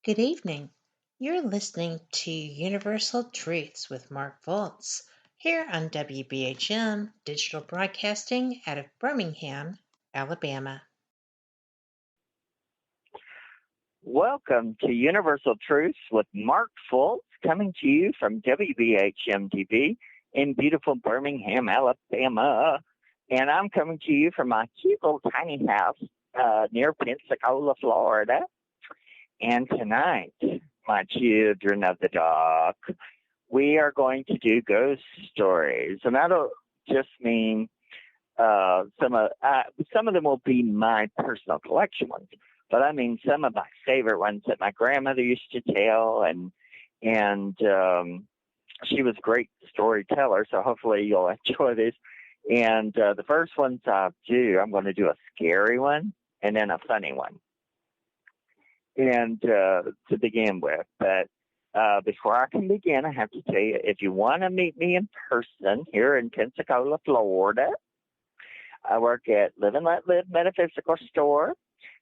Good evening. You're listening to Universal Truths with Mark Voltz here on WBHM Digital Broadcasting out of Birmingham, Alabama. Welcome to Universal Truths with Mark Fultz, coming to you from WBHM-DB in beautiful Birmingham, Alabama. And I'm coming to you from my cute little tiny house near Pensacola, Florida. And tonight, my children of the dark, we are going to do ghost stories. And that'll just mean some of them will be my personal collection ones. But I mean some of my favorite ones that my grandmother used to tell, and she was a great storyteller, so hopefully you'll enjoy this. And the first ones I'm going to do a scary one and then a funny one. And to begin with, but before I can begin, I have to tell you, if you want to meet me in person here in Pensacola, Florida, I work at Live and Let Live Metaphysical Store,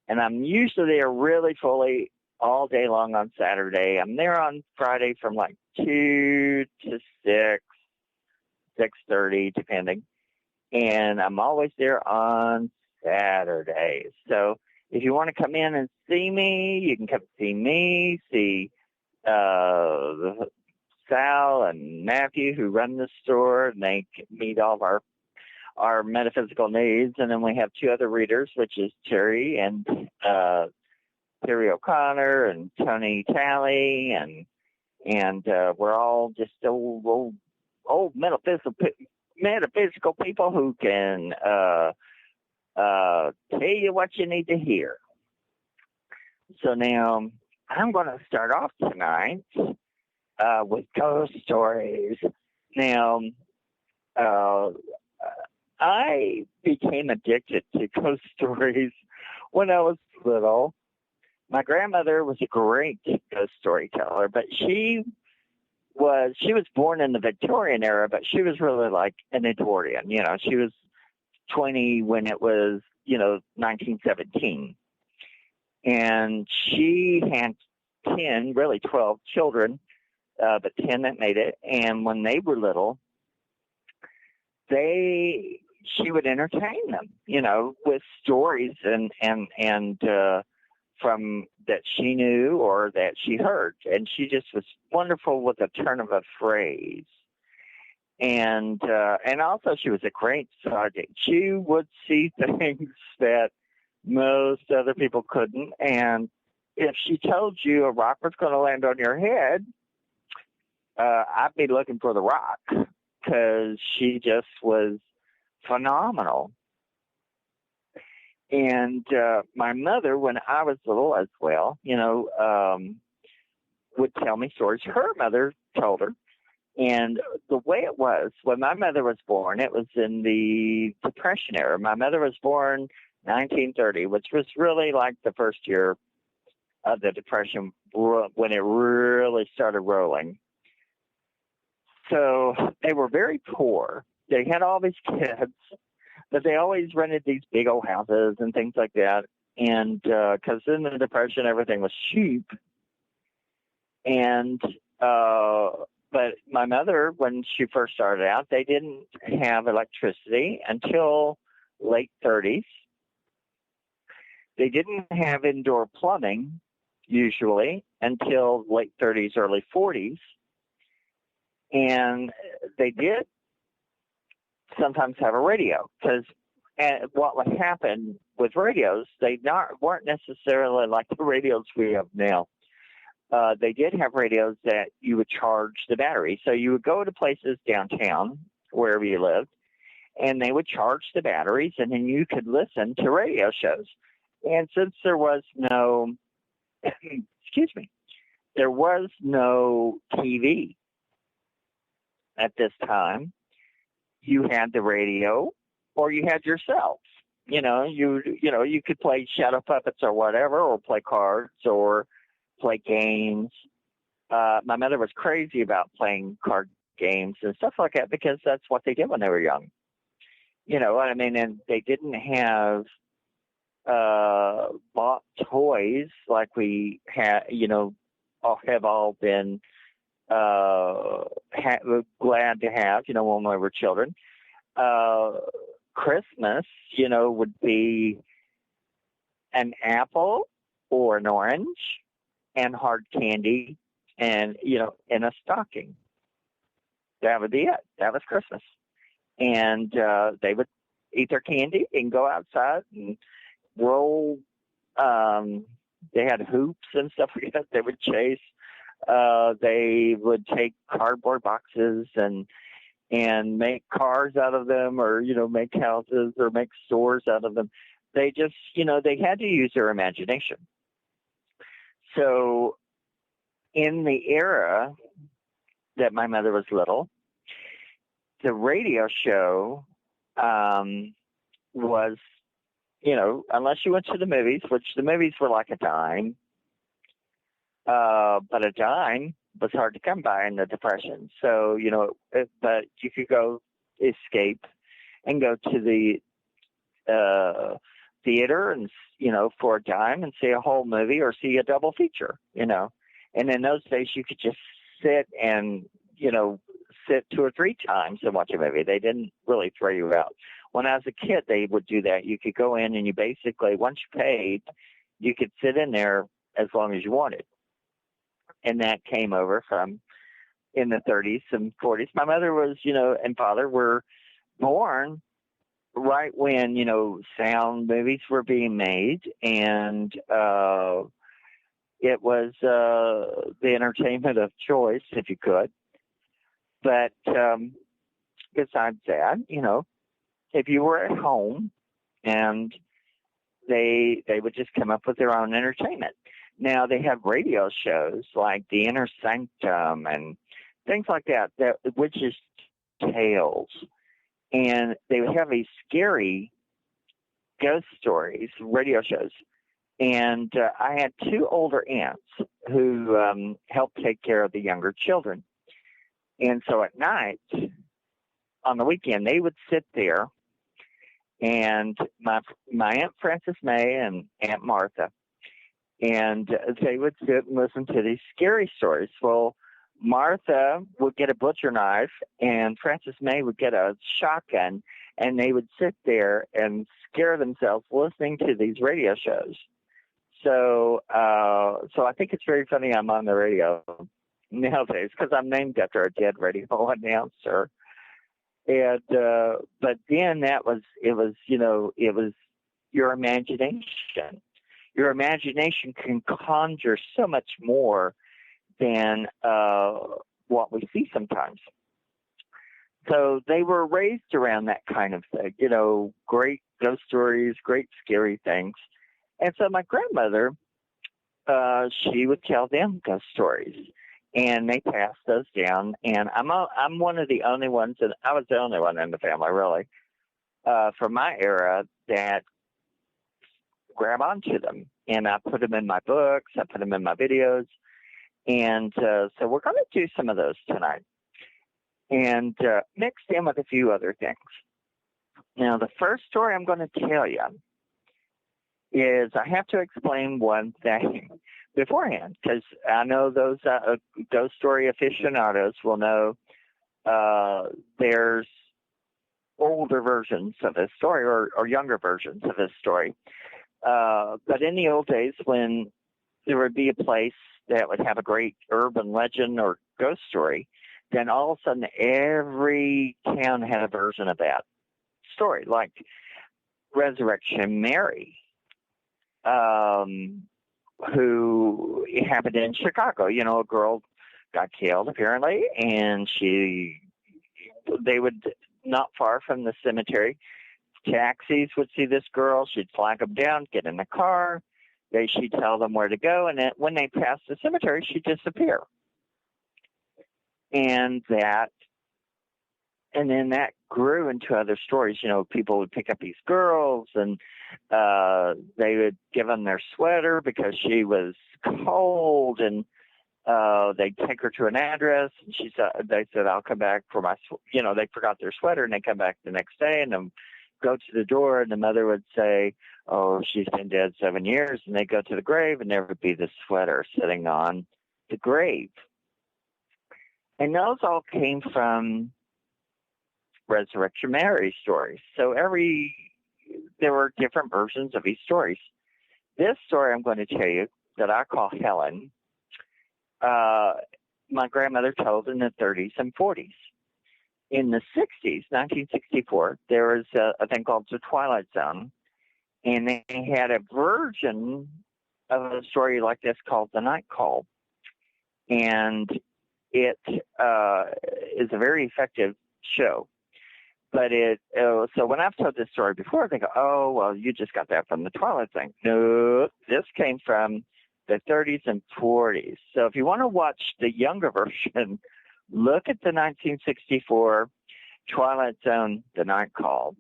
and I'm usually there really fully all day long on Saturday. I'm there on Friday from like 2 to 6, 6:30, depending. And I'm always there on Saturdays. So if you want to come in and see me, you can come see me, see Sal and Matthew who run the store, and they meet all of our metaphysical needs. And then we have two other readers, which is Terry and Terry O'Connor and Tony Talley, and we're all just old metaphysical people who can tell you what you need to hear. So now I'm going to start off tonight with ghost stories. Now, I became addicted to ghost stories when I was little. My grandmother was a great ghost storyteller, but she was born in the Victorian era, but she was really like an Edwardian. You know, she was 20 when it was, 1917. And she had 10, really 12 children, but 10 that made it. And when they were little, she would entertain them, with stories and from that she knew or that she heard. And she just was wonderful with a turn of a phrase. And also she was a great psychic. She would see things that most other people couldn't. And if she told you a rock was going to land on your head, I'd be looking for the rock, because she just was phenomenal. And my mother, when I was little as well, would tell me stories her mother told her. And the way it was, when my mother was born, it was in the Depression era. My mother was born 1930, which was really like the first year of the Depression when it really started rolling. So they were very poor. They had all these kids, but they always rented these big old houses and things like that. And because in the Depression, everything was cheap. And but my mother, when she first started out, they didn't have electricity until late 30s. They didn't have indoor plumbing, usually, until late 30s, early 40s. And they did sometimes have a radio, because what would happen with radios, they weren't necessarily like the radios we have now. They did have radios that you would charge the battery. So you would go to places downtown, wherever you lived, and they would charge the batteries, and then you could listen to radio shows. And since there was no, there was no TV at this time, you had the radio or you had yourself. You could play shadow puppets or whatever, or play cards or play games. My mother was crazy about playing card games and stuff like that, because that's what they did when they were young. You know what I mean? And they didn't have bought toys like we have all been glad to have, when we were children. Christmas, would be an apple or an orange and hard candy and, in a stocking. That would be it. That was Christmas. And they would eat their candy and go outside and roll. They had hoops and stuff like that. They would chase. They would take cardboard boxes and make cars out of them, or make houses or make stores out of them. They just they had to use their imagination. So in the era that my mother was little, the radio show was, unless you went to the movies, which the movies were like a dime, but a dime was hard to come by in the Depression. So, but you could go escape and go to the theater and, for a dime and see a whole movie or see a double feature, And in those days you could just sit and, sit 2 or 3 times and watch a movie. They didn't really throw you out. When I was a kid, they would do that. You could go in and you basically, once you paid, you could sit in there as long as you wanted. And that came over from in the 30s and 40s. My mother was, and father were born right when, sound movies were being made. And it was the entertainment of choice, if you could. But besides that, if you were at home and they would just come up with their own entertainment. Now they have radio shows like The Inner Sanctum and things like that, witches' tales, and they would have these scary ghost stories, radio shows. And I had 2 older aunts who helped take care of the younger children. And so at night, on the weekend, they would sit there, and my Aunt Frances May and Aunt Martha, and they would sit and listen to these scary stories. Well, Martha would get a butcher knife, and Frances May would get a shotgun, and they would sit there and scare themselves listening to these radio shows. So I think it's very funny I'm on the radio nowadays because I'm named after a dead radio announcer. And but then it was your imagination. Your imagination can conjure so much more than what we see sometimes. So they were raised around that kind of thing, great ghost stories, great scary things. And so my grandmother, she would tell them ghost stories, and they passed those down. And I'm one of the only ones, and I was the only one in the family, really, from my era that grab onto them. And I put them in my books, I put them in my videos. And so we're going to do some of those tonight, and mixed in with a few other things. Now, the first story I'm going to tell you is I have to explain one thing beforehand, because I know those ghost story aficionados will know there's older versions of this story or younger versions of this story. But in the old days, when there would be a place that would have a great urban legend or ghost story, then all of a sudden every town had a version of that story, like Resurrection Mary, who happened in Chicago. A girl got killed apparently, and they would, not far from the cemetery, taxis would see this girl. She'd flag them down, get in the car. She'd tell them where to go, and then when they passed the cemetery, she'd disappear. And then that grew into other stories. People would pick up these girls, and they would give them their sweater because she was cold, and they'd take her to an address, and they said, I'll come back for my, they forgot their sweater, and they come back the next day, and go to the door, and the mother would say, "Oh, she's been dead 7 years," and they go to the grave, and there would be the sweater sitting on the grave. And those all came from Resurrection Mary stories. So there were different versions of these stories. This story I'm going to tell you that I call Helen, my grandmother told in the 30s and 40s. In the 60s, 1964, there was a thing called The Twilight Zone, and they had a version of a story like this called The Night Call. And it is a very effective show. But so when I've told this story before, they go, "Oh, well, you just got that from the Twilight Zone." No, this came from the 30s and 40s. So if you want to watch the younger version, look at the 1964 Twilight Zone, The Night Call.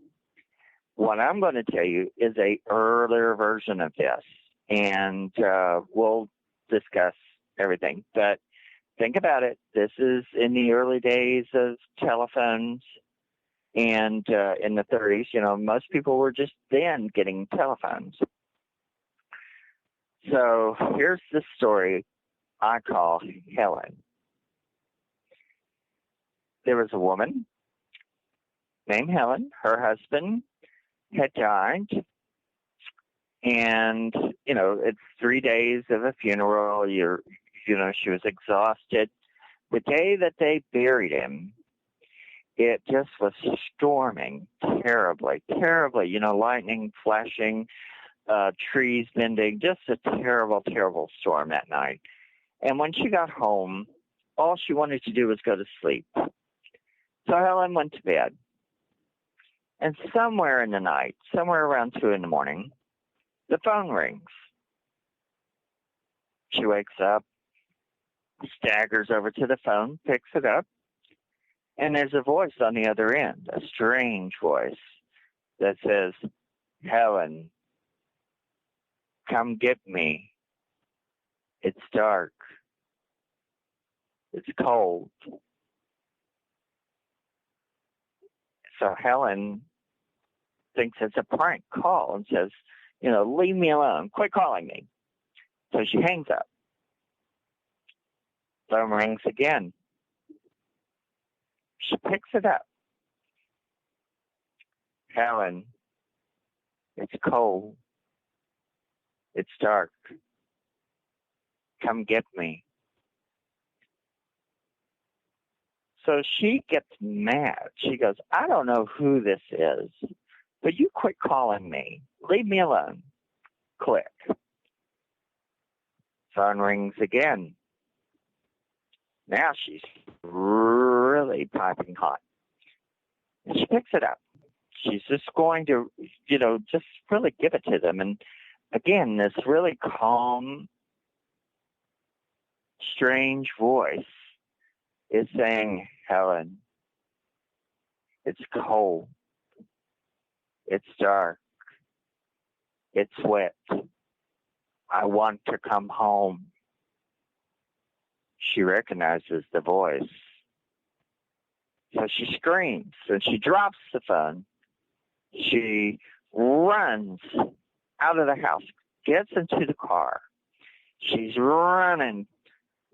What I'm going to tell you is a earlier version of this, and we'll discuss everything. But think about it. This is in the early days of telephones. And in the 30s, most people were just then getting telephones. So here's the story I call Helen. There was a woman named Helen. Her husband had died. And, it's 3 days of a funeral. She was exhausted. The day that they buried him, it just was storming terribly, lightning flashing, trees bending, just a terrible, terrible storm that night. And when she got home, all she wanted to do was go to sleep. So Helen went to bed. And somewhere in the night, somewhere around 2 in the morning, the phone rings. She wakes up, staggers over to the phone, picks it up, and there's a voice on the other end, a strange voice that says, "Helen, come get me. It's dark. It's cold." So Helen thinks it's a prank call and says, "Leave me alone. Quit calling me." So she hangs up. Phone rings again. She picks it up. "Helen, it's cold. It's dark. Come get me." So she gets mad. She goes, "I don't know who this is, but you quit calling me. Leave me alone." Click. Phone rings again. Now she's really piping hot. And she picks it up. She's just going to, just really give it to them. And again, this really calm, strange voice is saying, "Helen, it's cold. It's dark. It's wet. I want to come home." She recognizes the voice. So she screams and she drops the phone. She runs out of the house, gets into the car. She's running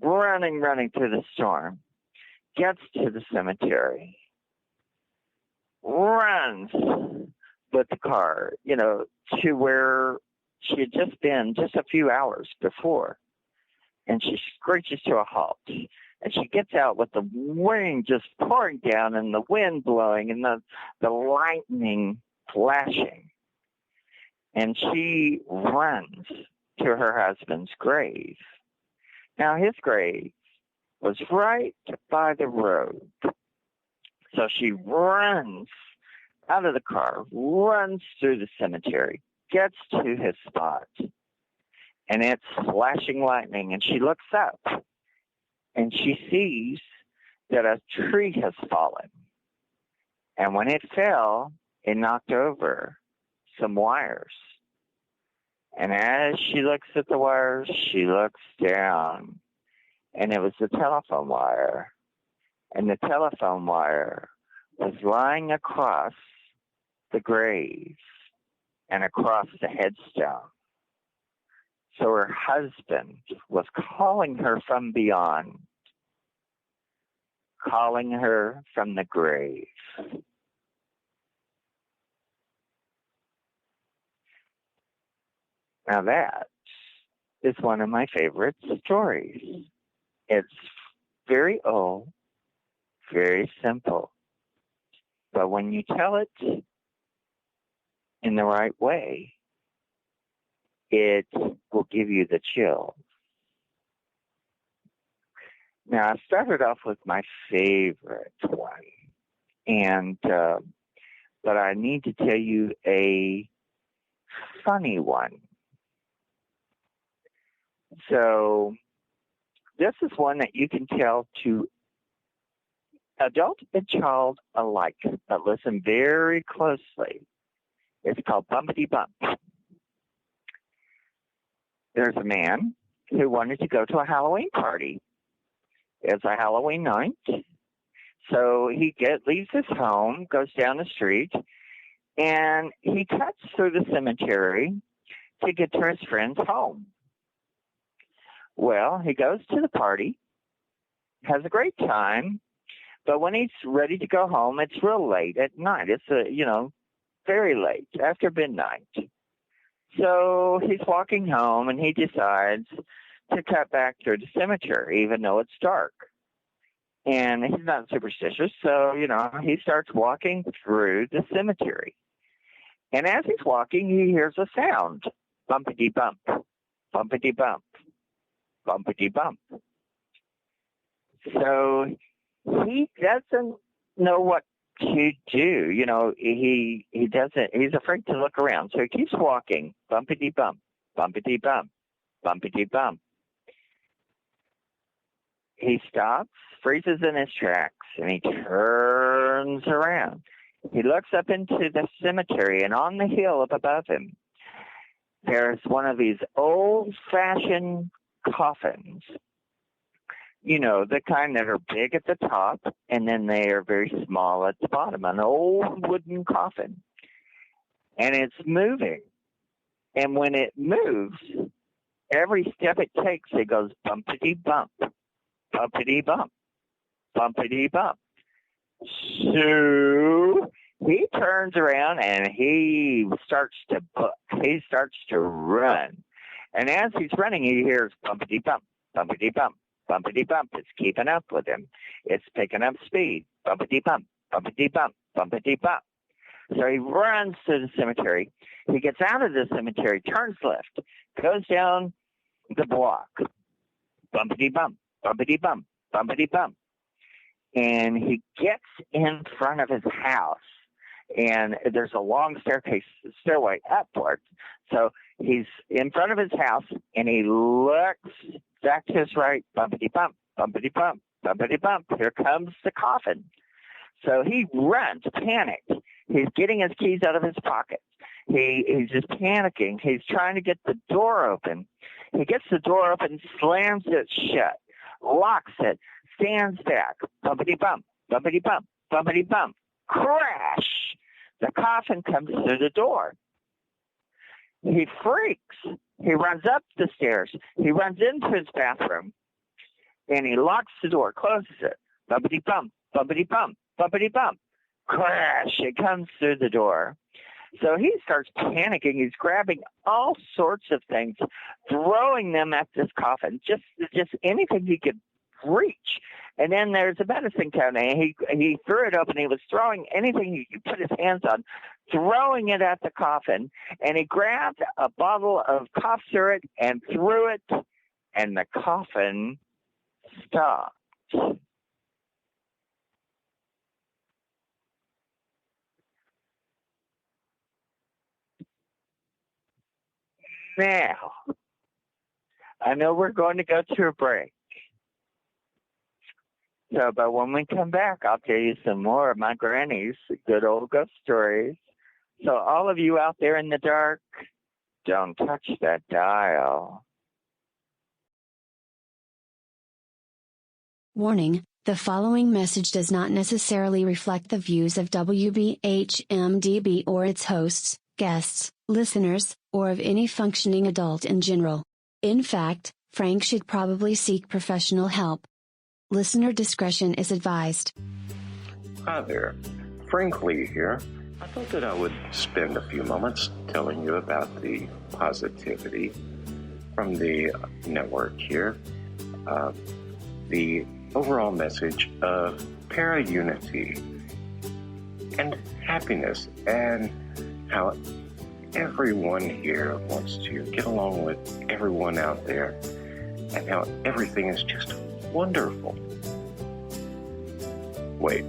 through the storm, gets to the cemetery, runs with the car, to where she had just been just a few hours before. And she screeches to a halt. And she gets out with the rain just pouring down and the wind blowing and the lightning flashing. And she runs to her husband's grave. Now, his grave was right by the road. So she runs out of the car, runs through the cemetery, gets to his spot. And it's flashing lightning, and she looks up, and she sees that a tree has fallen. And when it fell, it knocked over some wires. And as she looks at the wires, she looks down, and it was the telephone wire. And the telephone wire was lying across the grave and across the headstone. So her husband was calling her from beyond, calling her from the grave. Now that is one of my favorite stories. It's very old, very simple, but when you tell it in the right way, it will give you the chills. Now, I started off with my favorite one, and but I need to tell you a funny one. So this is one that you can tell to adult and child alike, but listen very closely. It's called Bumpity Bump. There's a man who wanted to go to a Halloween party. It's a Halloween night. So he leaves his home, goes down the street, and he cuts through the cemetery to get to his friend's home. Well, he goes to the party, has a great time, but when he's ready to go home, it's real late at night. It's, very late, after midnight. So he's walking home, and he decides to cut back through the cemetery, even though it's dark. And he's not superstitious, so, he starts walking through the cemetery. And as he's walking, he hears a sound, bumpity bump, bumpity bump, bumpity bump. So he doesn't know what to do. He doesn't, he's afraid to look around. So he keeps walking, bumpity bump, bumpity bump, bumpity bump. He stops, freezes in his tracks, and he turns around. He looks up into the cemetery, and on the hill up above him, there's one of these old-fashioned coffins. The kind that are big at the top, and then they are very small at the bottom. An old wooden coffin. And it's moving. And when it moves, every step it takes, it goes bumpity bump, bumpity bump, bumpity bump. So he turns around and he starts to book. He starts to run. And as he's running, he hears bumpity bump, bumpity bump, bumpity bump. It's keeping up with him. It's picking up speed. Bumpity bump, bumpity bump, bumpity bump. So he runs to the cemetery. He gets out of the cemetery, turns left, goes down the block. Bumpity bump, bumpity bump, bumpity bump. And he gets in front of his house. And there's a long stairway upwards. So he's in front of his house, and he looks back to his right, bumpity bump, bumpity bump, bumpity bump. Here comes the coffin. So he runs, panicked. He's getting his keys out of his pocket. He's just panicking. He's trying to get the door open. He gets the door open, slams it shut, locks it, stands back, bumpity bump, bumpity bump, bumpity bump. Crash! The coffin comes through the door. He freaks. He runs up the stairs. He runs into his bathroom, and he locks the door, closes it. Bumpity bump, bumpity bump, bumpity bump. Crash! It comes through the door. So he starts panicking. He's grabbing all sorts of things, throwing them at this coffin, just anything he could reach. And then there's a medicine cabinet. He threw it open. He was throwing anything he could put his hands on, throwing it at the coffin. And he grabbed a bottle of cough syrup and threw it, and the coffin stopped. Now, I know we're going to go to a break. So, but when we come back, I'll tell you some more of my granny's good old ghost stories. So all of you out there in the dark, don't touch that dial. Warning, The following message does not necessarily reflect the views of WBHM-DB or its hosts, guests, listeners, or of any functioning adult in general. In fact, Frank should probably seek professional help. Listener discretion is advised. Hi there, Frank Lee here. I thought that I would spend a few moments telling you about the positivity from the network here. The overall message of para-unity and happiness, and how everyone here wants to get along with everyone out there, and how everything is just wonderful. Wait,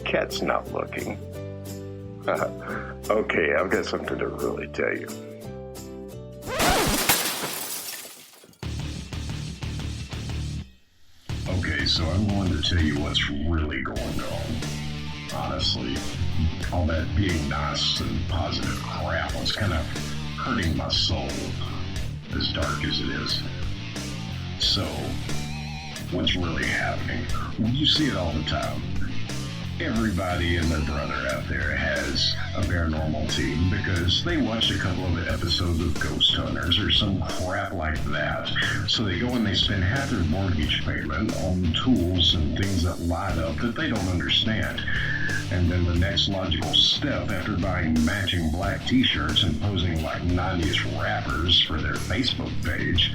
Cat's not looking. Okay, I've got something to really tell you. Okay, so I'm going to tell you what's really going on. Honestly, all that being nice and positive crap was kind of hurting my soul, as dark as it is. So, what's really happening? You see it all the time. Everybody and their brother out there has a paranormal team because they watch a couple of episodes of Ghost Hunters or some crap like that. So they go and they spend half their mortgage payment on tools and things that light up that they don't understand. And then the next logical step after buying matching black t-shirts and posing like 90s rappers for their Facebook page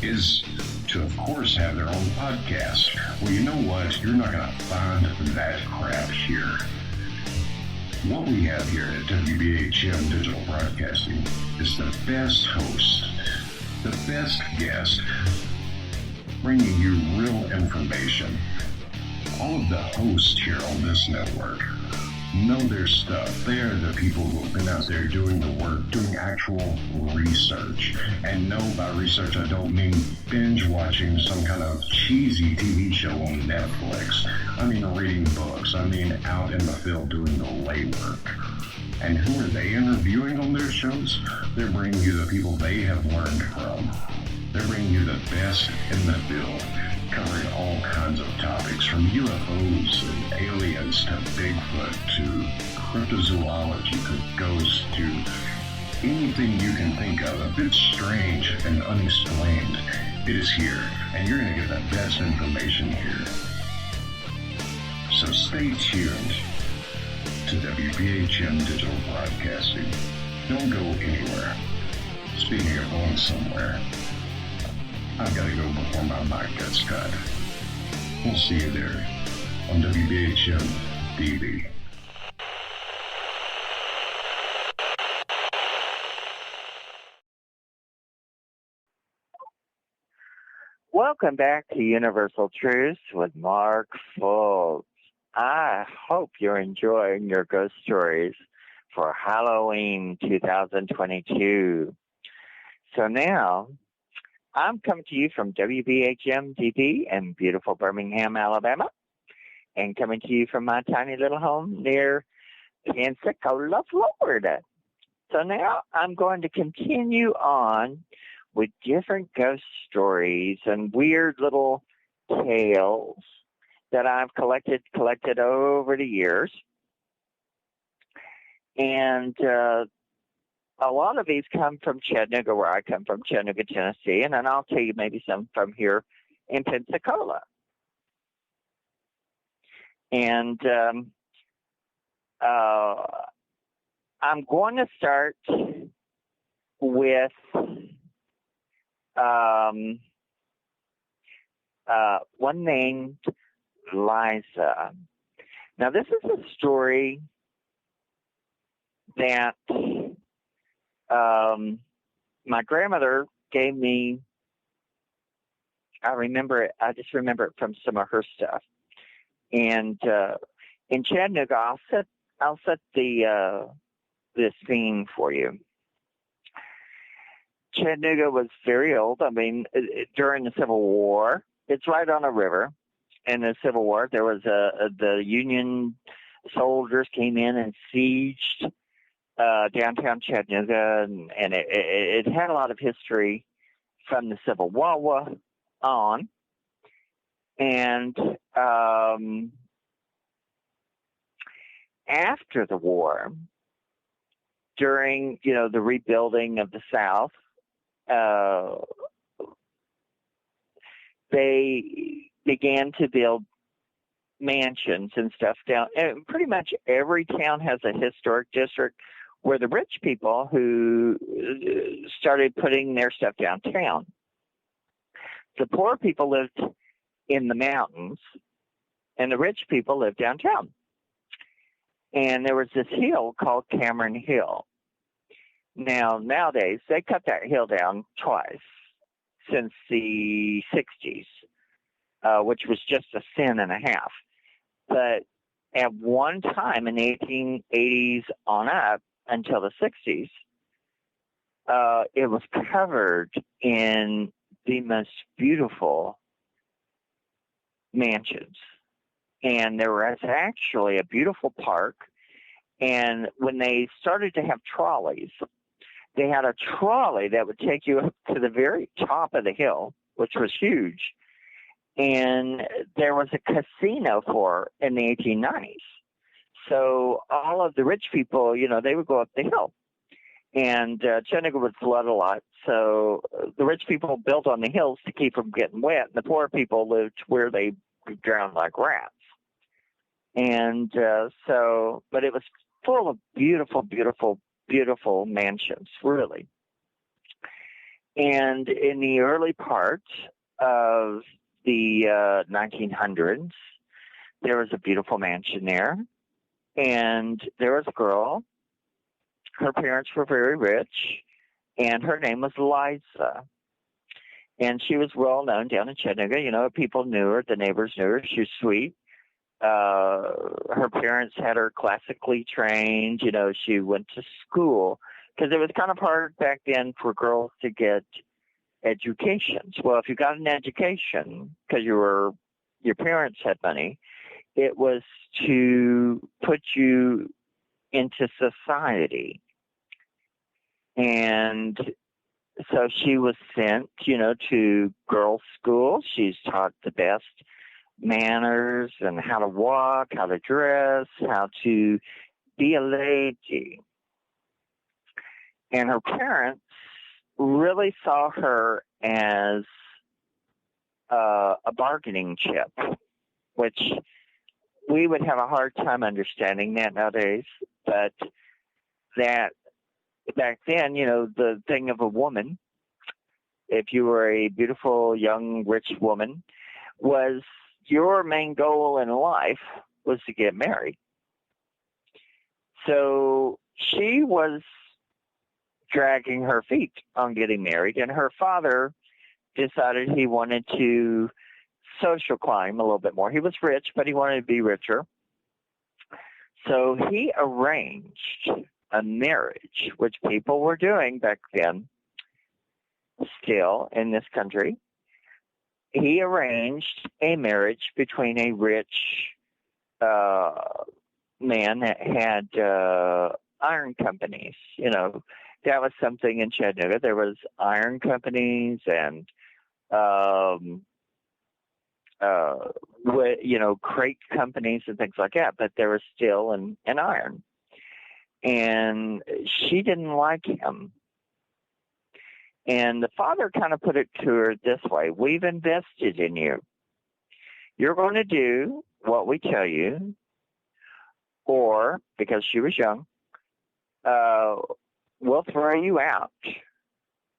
is to, of course, have their own podcast. Well, you know what? You're not going to find that crap here. What we have here at WBHM Digital Broadcasting is the best host, the best guest, bringing you real information. All of the hosts here on this network know their stuff. They are the people who have been out there doing the work, doing actual research. And no, by research, I don't mean binge watching some kind of cheesy TV show on Netflix. I mean reading books. I mean out in the field doing the legwork. And who are they interviewing on their shows? They're bringing you the people they have learned from. They're bringing you the best in the field, covering all kinds of topics from UFOs and aliens to Bigfoot to cryptozoology to ghosts to anything you can think of a bit strange and unexplained. It is here, and you're going to get the best information here. So stay tuned to WBHM Digital Broadcasting. Don't go anywhere. Speaking of going somewhere, I've got to go before my mic gets cut. We'll see you there on WBHM-DB. Welcome back to Universal Truths with Mark Fultz. I hope you're enjoying your ghost stories for Halloween 2022. So now, I'm coming to you from WBHM-DB in beautiful Birmingham, Alabama, and coming to you from my tiny little home near Pensacola, Florida. So now I'm going to continue on with different ghost stories and weird little tales that I've collected over the years. And a lot of these come from Chattanooga, where I come from, Chattanooga, Tennessee, and then I'll tell you maybe some from here in Pensacola. And I'm going to start with one named Liza. Now, this is a story that my grandmother gave me. I just remember it from some of her stuff. And in Chattanooga, I'll set the scene for you. Chattanooga was very old. I mean, during the Civil War, it's right on a river. In the Civil War, there was the Union soldiers came in and sieged downtown Chattanooga, and it had a lot of history from the Civil War on. And after the war, during, the rebuilding of the South, they began to build mansions and stuff down. And pretty much every town has a historic district where the rich people who started putting their stuff downtown. The poor people lived in the mountains, and the rich people lived downtown. And there was this hill called Cameron Hill. Now, nowadays, they cut that hill down twice since the 60s, which was just a cent and a half. But at one time in the 1880s on up until the 60s, it was covered in the most beautiful mansions. And there was actually a beautiful park. And when they started to have trolleys, they had a trolley that would take you up to the very top of the hill, which was huge. And there was a casino in the 1890s. So all of the rich people, they would go up the hill. And Chattanooga would flood a lot. So the rich people built on the hills to keep from getting wet. And the poor people lived where they drowned like rats. And but it was full of beautiful, beautiful, beautiful mansions, really. And in the early part of the 1900s, there was a beautiful mansion there. And there was a girl. Her parents were very rich, and her name was Liza. And she was well known down in Chattanooga. People knew her. The neighbors knew her. She was sweet. Her parents had her classically trained. She went to school because it was kind of hard back then for girls to get educations. Well, if you got an education because your parents had money, it was to put you into society. And so she was sent, to girls' school. She's taught the best manners and how to walk, how to dress, how to be a lady. And her parents really saw her as a bargaining chip, which we would have a hard time understanding that nowadays. But that back then, the thing of a woman, if you were a beautiful, young, rich woman, was your main goal in life was to get married. So she was dragging her feet on getting married, and her father decided he wanted to social climb a little bit more. He was rich, but he wanted to be richer. So he arranged a marriage, which people were doing back then still in this country. He arranged a marriage between a rich man that had iron companies. That was something in Chattanooga. There was iron companies and crate companies and things like that, but there was steel and iron. And she didn't like him. And the father kind of put it to her this way: we've invested in you. You're going to do what we tell you, or, because she was young, we'll throw you out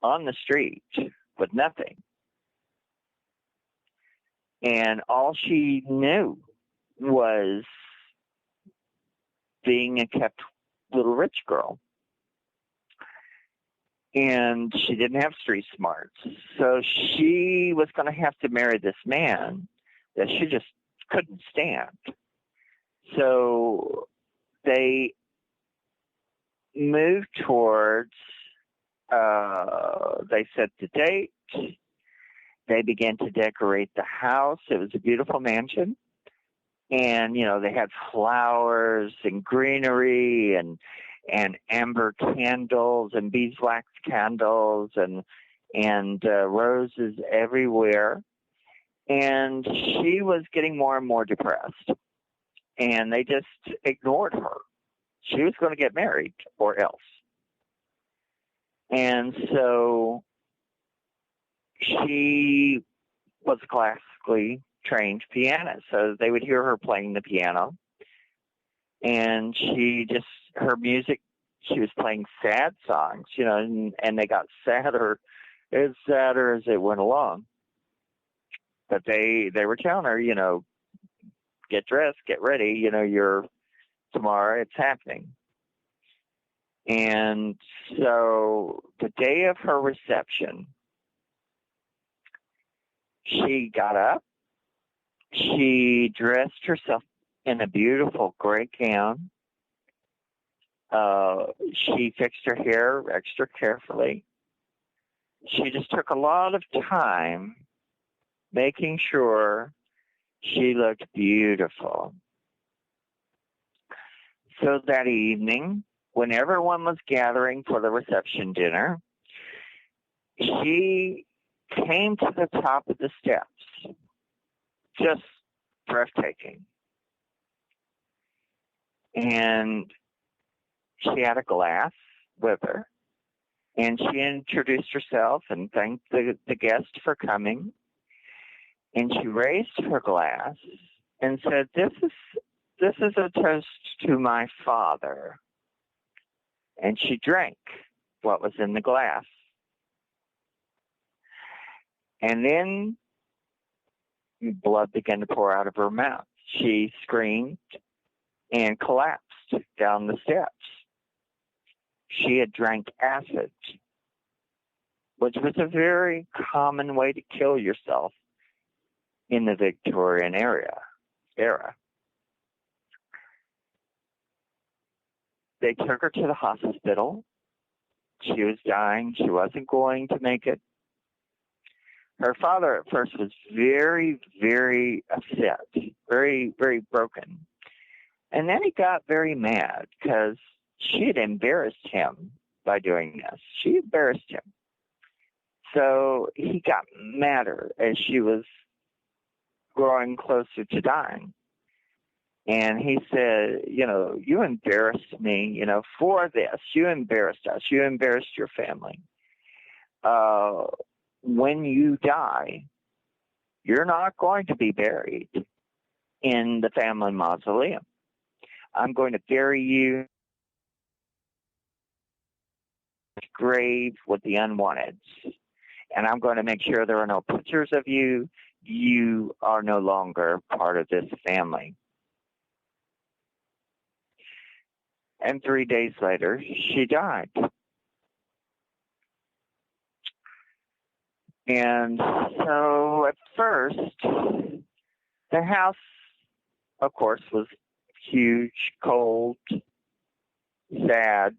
on the street with nothing. And all she knew was being a kept little rich girl. And she didn't have street smarts. So she was going to have to marry this man that she just couldn't stand. So they moved towards, they set the date. They began to decorate the house. It was a beautiful mansion. And, they had flowers and greenery and amber candles and beeswax candles and roses everywhere. And she was getting more and more depressed. And they just ignored her. She was going to get married or else. And so she was a classically trained pianist. So they would hear her playing the piano. And her music, she was playing sad songs, and they got sadder as it went along. But they were telling her, get dressed, get ready, tomorrow it's happening. And so the day of her reception, she got up, she dressed herself in a beautiful gray gown. She fixed her hair extra carefully. She just took a lot of time making sure she looked beautiful. So that evening, when everyone was gathering for the reception dinner, she came to the top of the steps. Just breathtaking. And she had a glass with her. And she introduced herself and thanked the guest for coming. And she raised her glass and said, This is a toast to my father. And she drank what was in the glass. And then blood began to pour out of her mouth. She screamed and collapsed down the steps. She had drank acid, which was a very common way to kill yourself in the Victorian era. They took her to the hospital. She was dying. She wasn't going to make it. Her father at first was very, very upset, very, very broken. And then he got very mad because she had embarrassed him by doing this. She embarrassed him. So he got madder as she was growing closer to dying. And he said, you embarrassed me, for this. You embarrassed us. You embarrassed your family. When you die, you're not going to be buried in the family mausoleum. I'm going to bury you in the grave with the unwanteds. And I'm going to make sure there are no pictures of you. You are no longer part of this family. And 3 days later, she died. And so at first, the house, of course, was huge, cold, sad.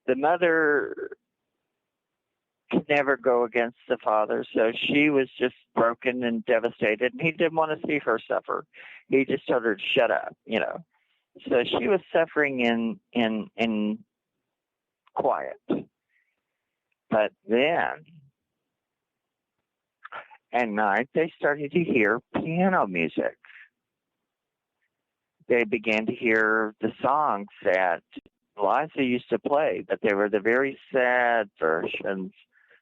The mother could never go against the father, so she was just broken and devastated, and he didn't want to see her suffer. He just told her to shut up, So she was suffering in quiet. But then, at night, they started to hear piano music. They began to hear the songs that Eliza used to play, but they were the very sad versions,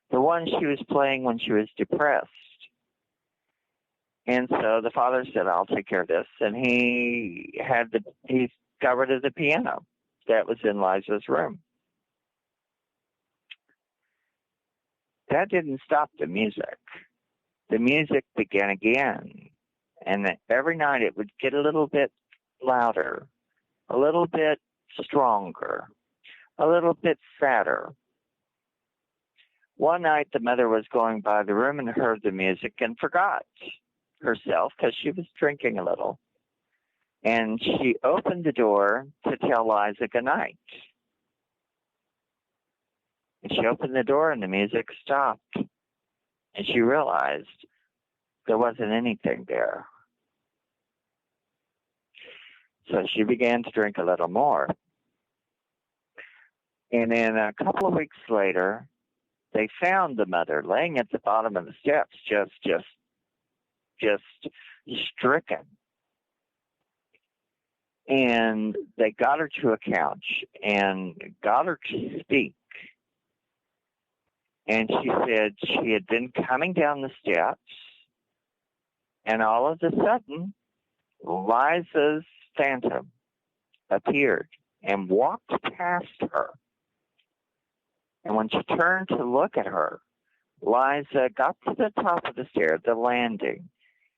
the ones she was playing when she was depressed. And so the father said, I'll take care of this. And he got rid of the piano that was in Liza's room. That didn't stop the music. The music began again. And every night it would get a little bit louder, a little bit stronger, a little bit sadder. One night the mother was going by the room and heard the music and forgot herself because she was drinking a little. And she opened the door to tell Liza good night. And she opened the door and the music stopped. And she realized there wasn't anything there. So she began to drink a little more. And then a couple of weeks later, they found the mother laying at the bottom of the steps, just just stricken. And they got her to a couch and got her to speak. And she said she had been coming down the steps, and all of a sudden, Liza's phantom appeared and walked past her. And when she turned to look at her, Liza got to the top of the stairs, the landing,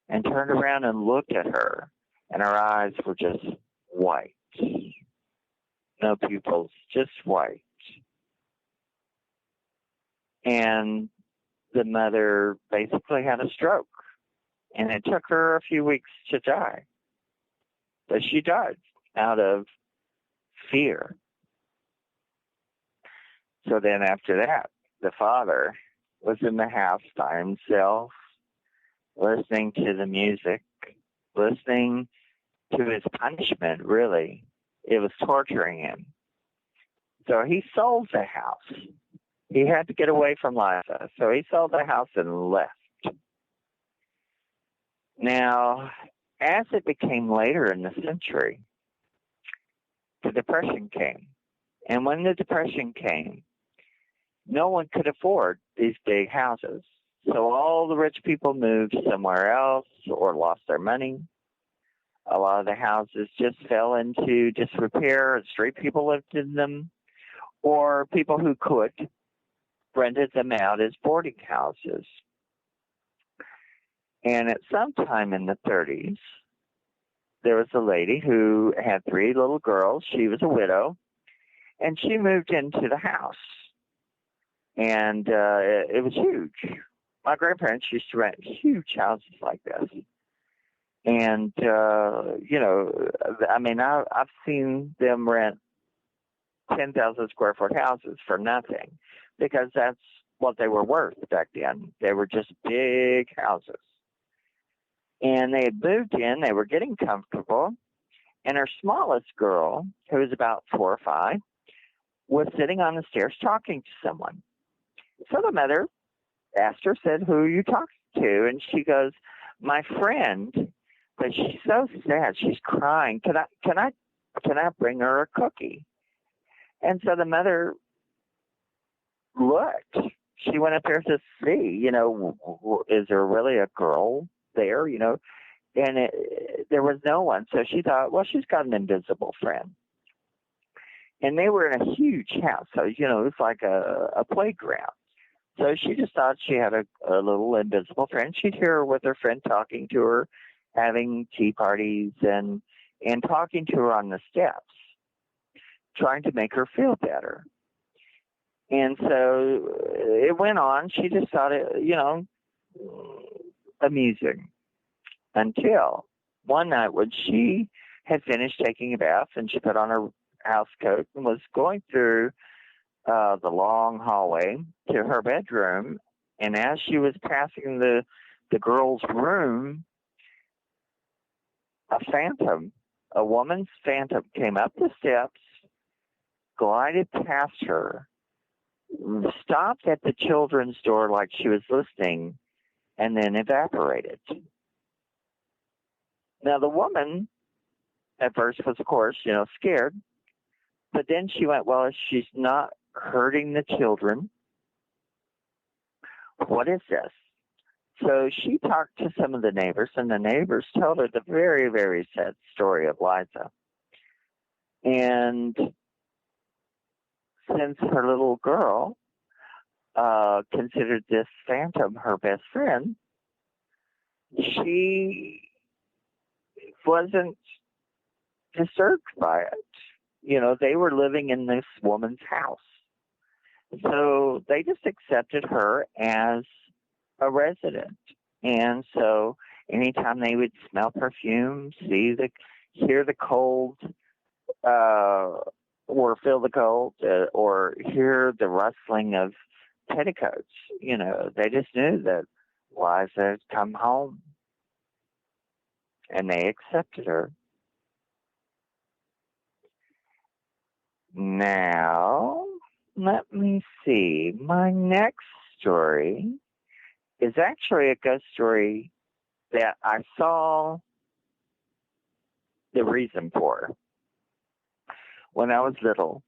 and turned around and looked at her, and her eyes were just white. No pupils, just white. And the mother basically had a stroke, and it took her a few weeks to die. But she died out of fear. So then after that, the father was in the house by himself, listening to the music, listening to his punishment, really. It was torturing him. So he sold the house. He had to get away from Liza. So he sold the house and left. Now, as it became later in the century, the Depression came. And when the Depression came, no one could afford these big houses. So all the rich people moved somewhere else or lost their money. A lot of the houses just fell into disrepair, and street people lived in them, or people who could rented them out as boarding houses. And at some time in the 30s, there was a lady who had 3 little girls. She was a widow, and she moved into the house. And it was huge. My grandparents used to rent huge houses like this. And, I've seen them rent 10,000 square foot houses for nothing, because that's what they were worth back then. They were just big houses. And they had moved in, they were getting comfortable, and her smallest girl, who was about 4 or 5, was sitting on the stairs talking to someone. So the mother asked her, said, "Who are you talking to?" And she goes, "My friend, but she's so sad, she's crying. Can I bring her a cookie?" And so the mother looked. She went up there to see, is there really a girl there, And there was no one. So she thought, well, she's got an invisible friend. And they were in a huge house. So, it was like a playground. So she just thought she had a little invisible friend. She'd hear her with her friend talking to her, having tea parties and talking to her on the steps, trying to make her feel better. And so it went on. She just thought it, amusing, until one night when she had finished taking a bath and she put on her house coat and was going through the long hallway to her bedroom. And as she was passing the girl's room, a woman's phantom came up the steps, glided past her, stopped at the children's door like she was listening, and then evaporated. Now, the woman at first was, of course, scared. But then she went, well, if she's not hurting the children, what is this? So she talked to some of the neighbors, and the neighbors told her the very, very sad story of Liza. And since her little girl considered this phantom her best friend, she wasn't disturbed by it. They were living in this woman's house. So they just accepted her as a resident. And so anytime they would smell perfume, hear the cold, or feel the cold, or hear the rustling of petticoats, they just knew that Liza had come home. And they accepted her. Now, let me see. My next story is actually a ghost story that I saw the reason for when I was little.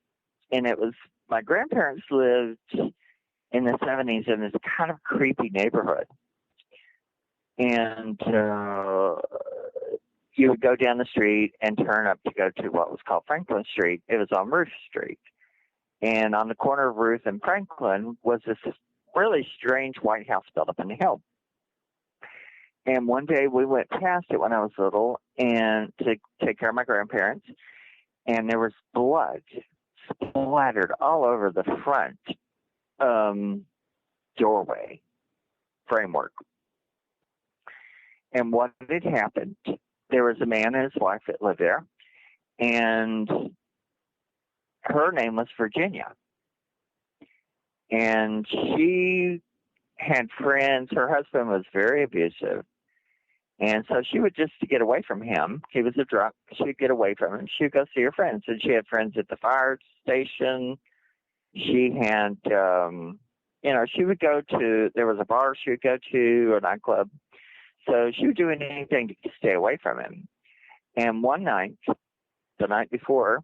And it was, my grandparents lived in the 70s in this kind of creepy neighborhood. And you would go down the street and turn up to go to what was called Franklin Street. It was on Ruth Street. And on the corner of Ruth and Franklin was this really strange white house built up in the hill. And one day we went past it when I was little and to take care of my grandparents, and there was blood splattered all over the front doorway framework. And what had happened, there was a man and his wife that lived there, and her name was Virginia. And she had friends. Her husband was very abusive. And so she would, just to get away from him, he was a drunk, she'd get away from him. She'd go see her friends. And she had friends at the fire station. She had, she would go to, there was a bar she would go to, a nightclub. So she would do anything to stay away from him. And one night, the night before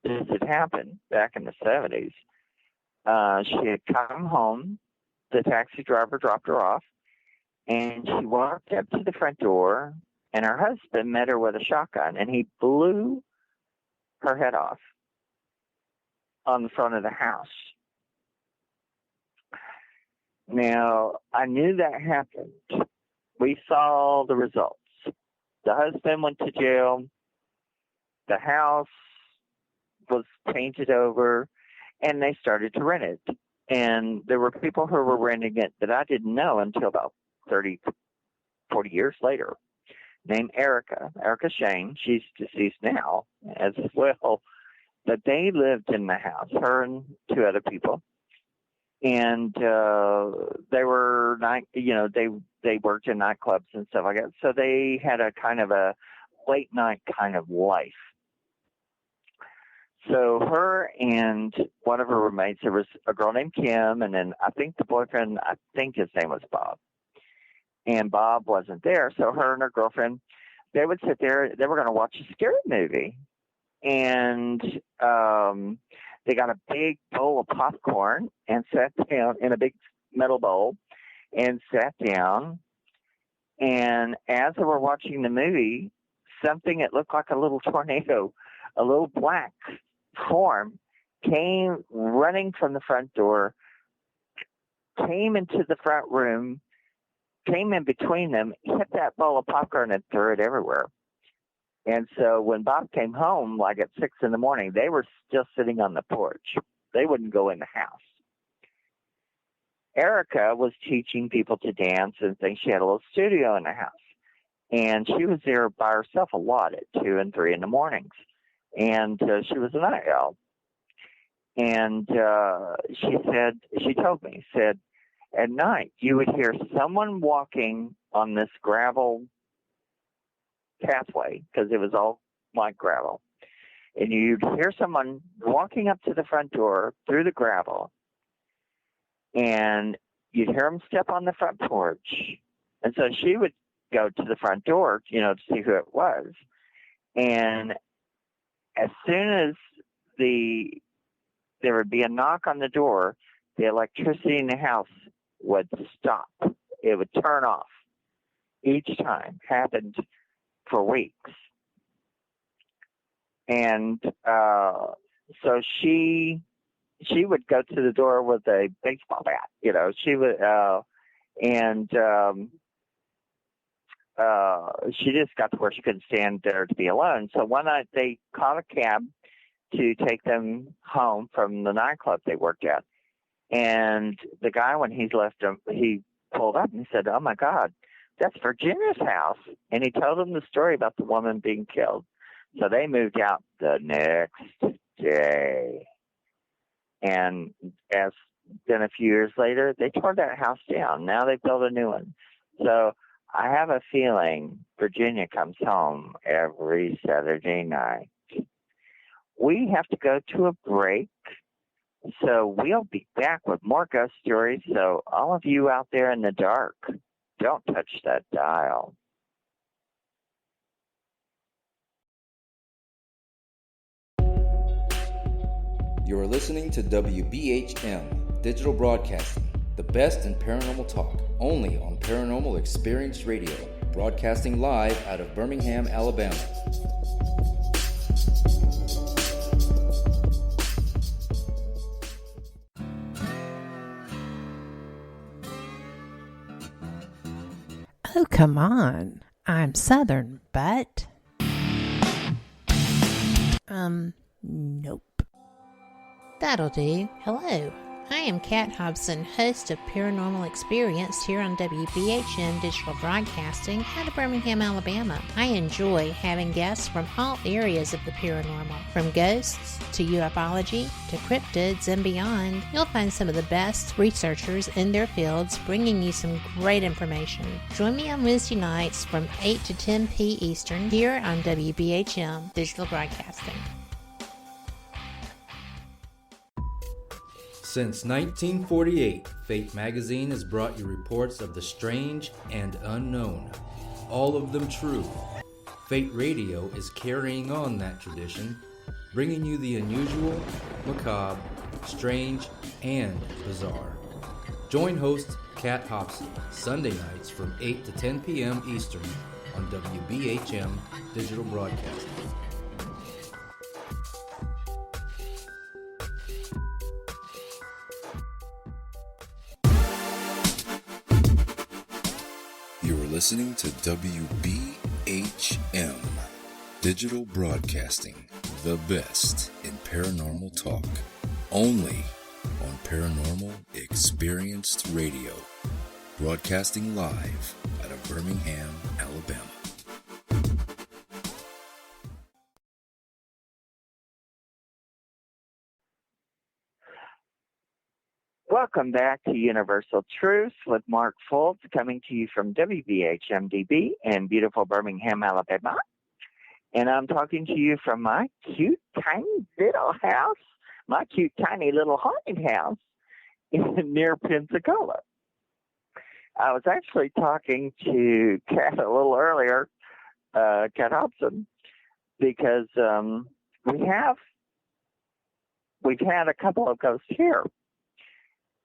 this had happened, back in the 70s, she had come home. The taxi driver dropped her off, and she walked up to the front door, and her husband met her with a shotgun, and he blew her head off on the front of the house. Now, I knew that happened. We saw the results. The husband went to jail. The house was painted over, and they started to rent it. And there were people who were renting it that I didn't know until about 30, 40 years later, named Erica Shane. She's deceased now as well. But they lived in the house, her and two other people. And they were, they worked in nightclubs and stuff like that. So they had a kind of a late night kind of life. So her and one of her roommates, there was a girl named Kim, and then I think the boyfriend, I think his name was Bob. And Bob wasn't there, so her and her girlfriend, they would sit there, they were going to watch a scary movie. And they got a big bowl of popcorn and sat down in a big metal bowl and sat down. And as they were watching the movie, something that looked like a little tornado, a little black form, came running from the front door, came into the front room, came in between them, hit that bowl of popcorn and threw it everywhere. And so when Bob came home, like at 6 in the morning, they were still sitting on the porch. They wouldn't go in the house. Erica was teaching people to dance and things. She had a little studio in the house. And she was there by herself a lot at 2 and 3 in the mornings. And she was a night owl. And she told me, at night you would hear someone walking on this gravel pathway, because it was all like gravel. And you'd hear someone walking up to the front door through the gravel. And you'd hear them step on the front porch. And so she would go to the front door, to see who it was. And as soon as there would be a knock on the door, the electricity in the house would stop. It would turn off each time. Happened for weeks. And so she would go to the door with a baseball bat. She would, she just got to where she couldn't stand there to be alone. So one night they caught a cab to take them home from the nightclub they worked at. And the guy, when he left them, he pulled up and he said, "Oh my God, that's Virginia's house." And he told them the story about the woman being killed. So they moved out the next day. And then a few years later, they tore that house down. Now they built a new one. So I have a feeling Virginia comes home every Saturday night. We have to go to a break. So we'll be back with more ghost stories. So all of you out there in the dark, don't touch that dial. You are listening to WBHM Digital Broadcasting, the best in paranormal talk, only on Paranormal Experience Radio, broadcasting live out of Birmingham, Alabama. Oh, come on. I'm Southern, but... nope. That'll do. Hello, I am Kat Hobson, host of Paranormal Experience here on WBHM Digital Broadcasting out of Birmingham, Alabama. I enjoy having guests from all areas of the paranormal, from ghosts to ufology to cryptids and beyond. You'll find some of the best researchers in their fields bringing you some great information. Join me on Wednesday nights from 8 to 10 p. Eastern here on WBHM Digital Broadcasting. Since 1948, Fate magazine has brought you reports of the strange and unknown, all of them true. Fate Radio is carrying on that tradition, bringing you the unusual, macabre, strange, and bizarre. Join host Kat Hobson Sunday nights from 8 to 10 p.m. Eastern on WBHM Digital Broadcasting. Listening to WBHM Digital Broadcasting, the best in paranormal talk, only on Paranormal Experienced Radio, broadcasting live out of Birmingham, Alabama. Welcome back to Universal Truths with Mark Foltz, coming to you from WBHM-DB in beautiful Birmingham, Alabama. And I'm talking to you from my cute, tiny little house, my cute, tiny little haunted house near Pensacola. I was actually talking to Kat a little earlier, Kat Hobson, because we've had a couple of ghosts here.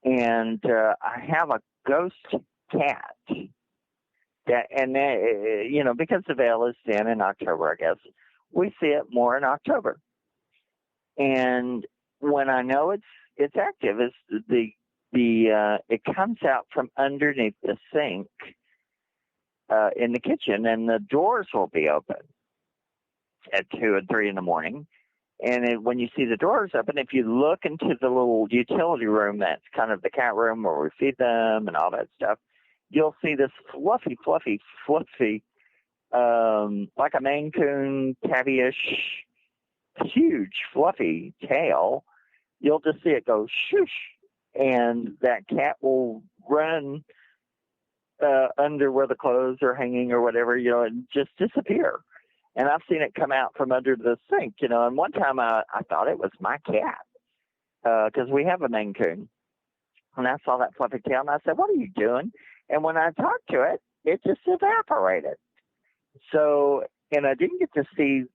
And I have a ghost cat that, because the veil is thin in October, I guess, we see it more in October. And when I know it's active, it comes out from underneath the sink in the kitchen, and the doors will be open at 2 and 3 in the morning. And when you see the doors open, if you look into the little utility room, that's kind of the cat room where we feed them and all that stuff, you'll see this fluffy, like a Maine Coon, tabby-ish, huge, fluffy tail. You'll just see it go shoosh, and that cat will run under where the clothes are hanging or whatever, and just disappear. And I've seen it come out from under the sink, and one time I thought it was my cat because we have a Maine Coon. And I saw that fluffy tail, and I said, "What are you doing?" And when I talked to it, it just evaporated. So, and I didn't get to see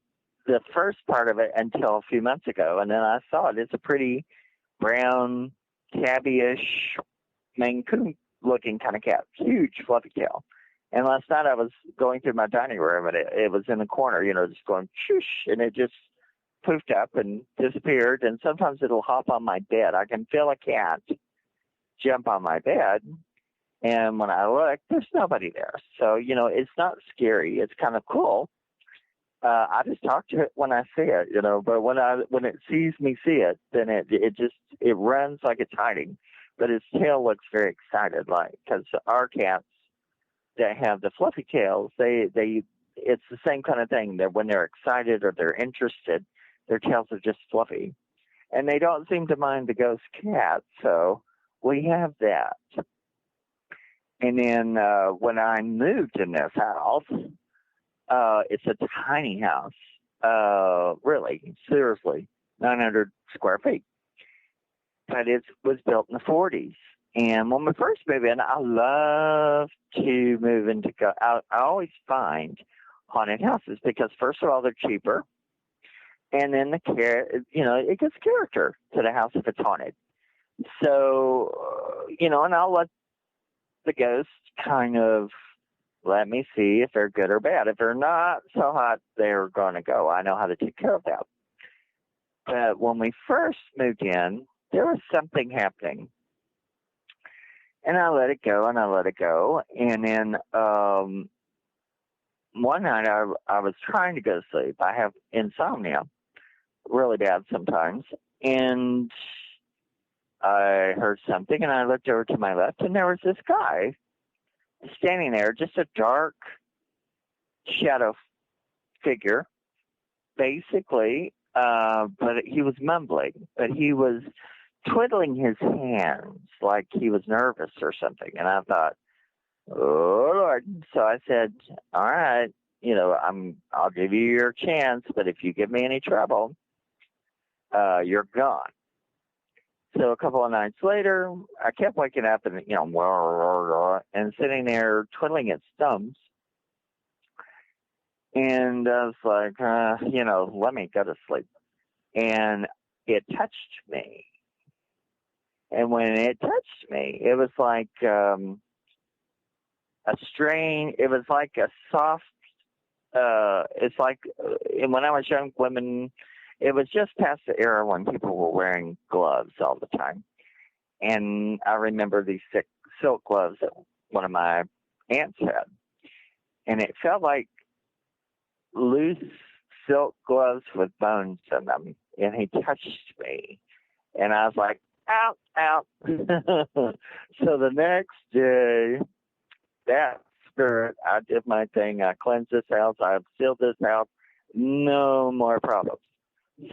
the first part of it until a few months ago, and then I saw it. It's a pretty brown, tabby-ish, Maine Coon-looking kind of cat, huge fluffy tail. And last night I was going through my dining room, and it was in the corner, just going shoosh, and it just poofed up and disappeared. And sometimes it'll hop on my bed. I can feel a cat jump on my bed, and when I look, there's nobody there. So, it's not scary. It's kind of cool. I just talk to it when I see it, but when it sees me see it, then it runs like it's hiding. But its tail looks very excited, because our cats that have the fluffy tails, it's the same kind of thing. That when they're excited or they're interested, their tails are just fluffy, and they don't seem to mind the ghost cat. So we have that. And then when I moved in this house, it's a tiny house, really, seriously, 900 square feet, but it was built in the 40s. And when we first moved in, I love to move into, I always find haunted houses because, first of all, they're cheaper. And then it gives character to the house if it's haunted. So, and I'll let the ghosts kind of let me see if they're good or bad. If they're not so hot, they're going to go. I know how to take care of that. But when we first moved in, there was something happening. And I let it go, and I let it go. And then one night I was trying to go to sleep. I have insomnia, really bad sometimes. And I heard something, and I looked over to my left, and there was this guy standing there, just a dark shadow figure, basically. But he was mumbling, but he was twiddling his hands like he was nervous or something. And I thought, oh Lord. So I said, all right, I'll give you your chance, but if you give me any trouble, you're gone. So a couple of nights later, I kept waking up and, and sitting there twiddling its thumbs. And I was like, let me go to sleep. And it touched me. And when it touched me, it was like it was like a soft, it's like, when I was young, women, it was just past the era when people were wearing gloves all the time. And I remember these thick silk gloves that one of my aunts had. And it felt like loose silk gloves with bones in them. And he touched me. And I was like, out, out. So the next day, that spirit, I did my thing. I cleansed this house. I sealed this house. No more problems.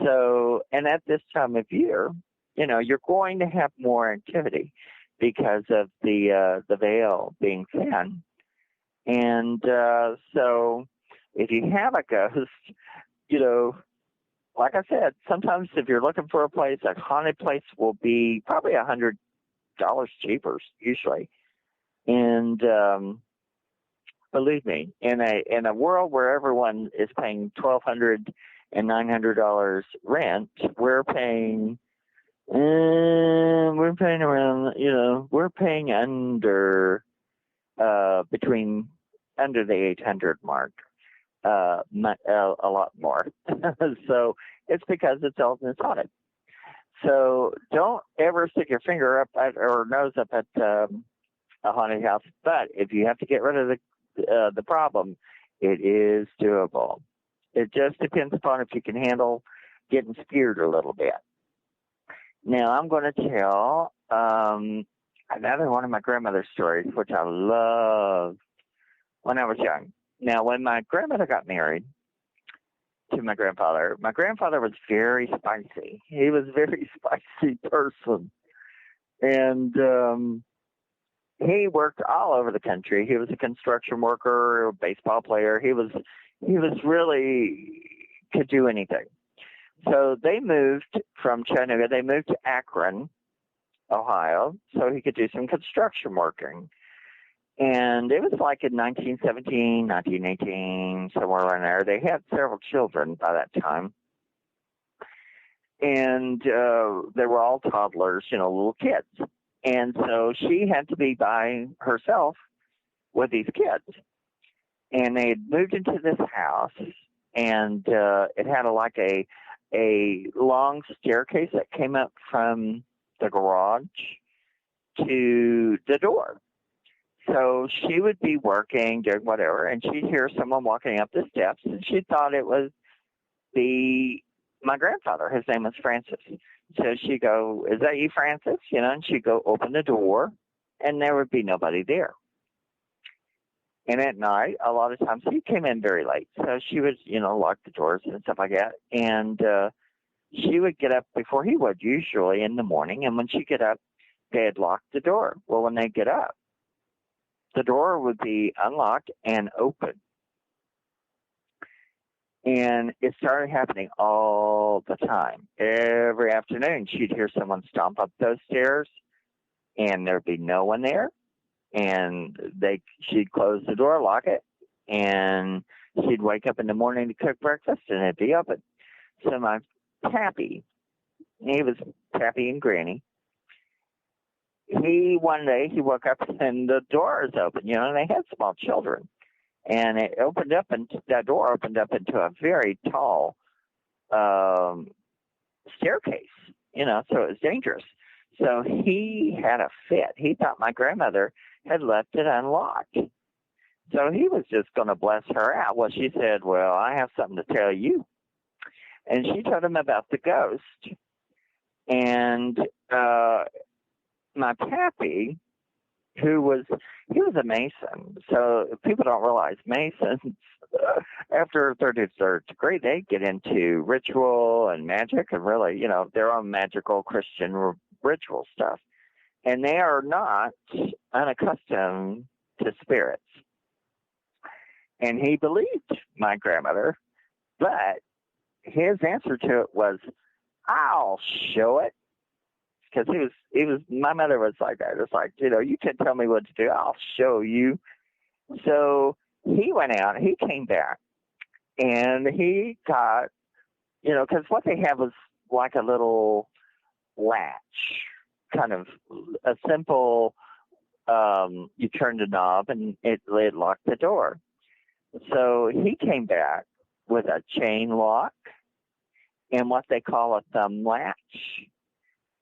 So, and at this time of year, you're going to have more activity because of the veil being thin. And so if you have a ghost, like I said, sometimes if you're looking for a place, a haunted place will be probably $100 cheaper usually. And believe me, in a world where everyone is paying $1,200 and $900 rent, we're paying around, we're paying under the 800 mark. A lot more. So it's because it's old and it's haunted. So don't ever stick your finger up or nose up at a haunted house. But if you have to get rid of the problem, it is doable. It just depends upon if you can handle getting scared a little bit. Now I'm going to tell another one of my grandmother's stories, which I loved when I was young. Now, when my grandmother got married to my grandfather was very spicy. He was a very spicy person. And he worked all over the country. He was a construction worker, a baseball player. He was really could do anything. So they moved from Chattanooga. They moved to Akron, Ohio, so he could do some construction working. And it was like in 1917, 1918, somewhere around there. They had several children by that time. And they were all toddlers, little kids. And so she had to be by herself with these kids. And they had moved into this house, and it had a long staircase that came up from the garage to the door. So she would be working, doing whatever, and she'd hear someone walking up the steps, and she thought it was my grandfather. His name was Francis. So she'd go, "Is that you, Francis?" And she'd go open the door, and there would be nobody there. And at night, a lot of times, he came in very late. So she would, lock the doors and stuff like that. And she would get up before he would, usually in the morning. And when she'd get up, they had locked the door. Well, when they get up, the door would be unlocked and open. And it started happening all the time. Every afternoon, she'd hear someone stomp up those stairs, and there'd be no one there. And she'd close the door, lock it, and she'd wake up in the morning to cook breakfast, and it'd be open. So my Pappy, he was Pappy and Granny. One day he woke up and the door is open, and they had small children. And it opened up, and that door opened up into a very tall staircase, so it was dangerous. So he had a fit. He thought my grandmother had left it unlocked. So he was just going to bless her out. Well, she said, well, I have something to tell you. And she told him about the ghost. And my Pappy, he was a Mason. So people don't realize Masons, after third or third degree, they get into ritual and magic and really, their own magical Christian ritual stuff. And they are not unaccustomed to spirits. And he believed my grandmother, but his answer to it was, I'll show it. Because my mother was like that. It's like, you can tell me what to do. I'll show you. So he went out, he came back, and he got, because what they had was like a little latch, kind of a simple, you turn the knob and it locked the door. So he came back with a chain lock and what they call a thumb latch.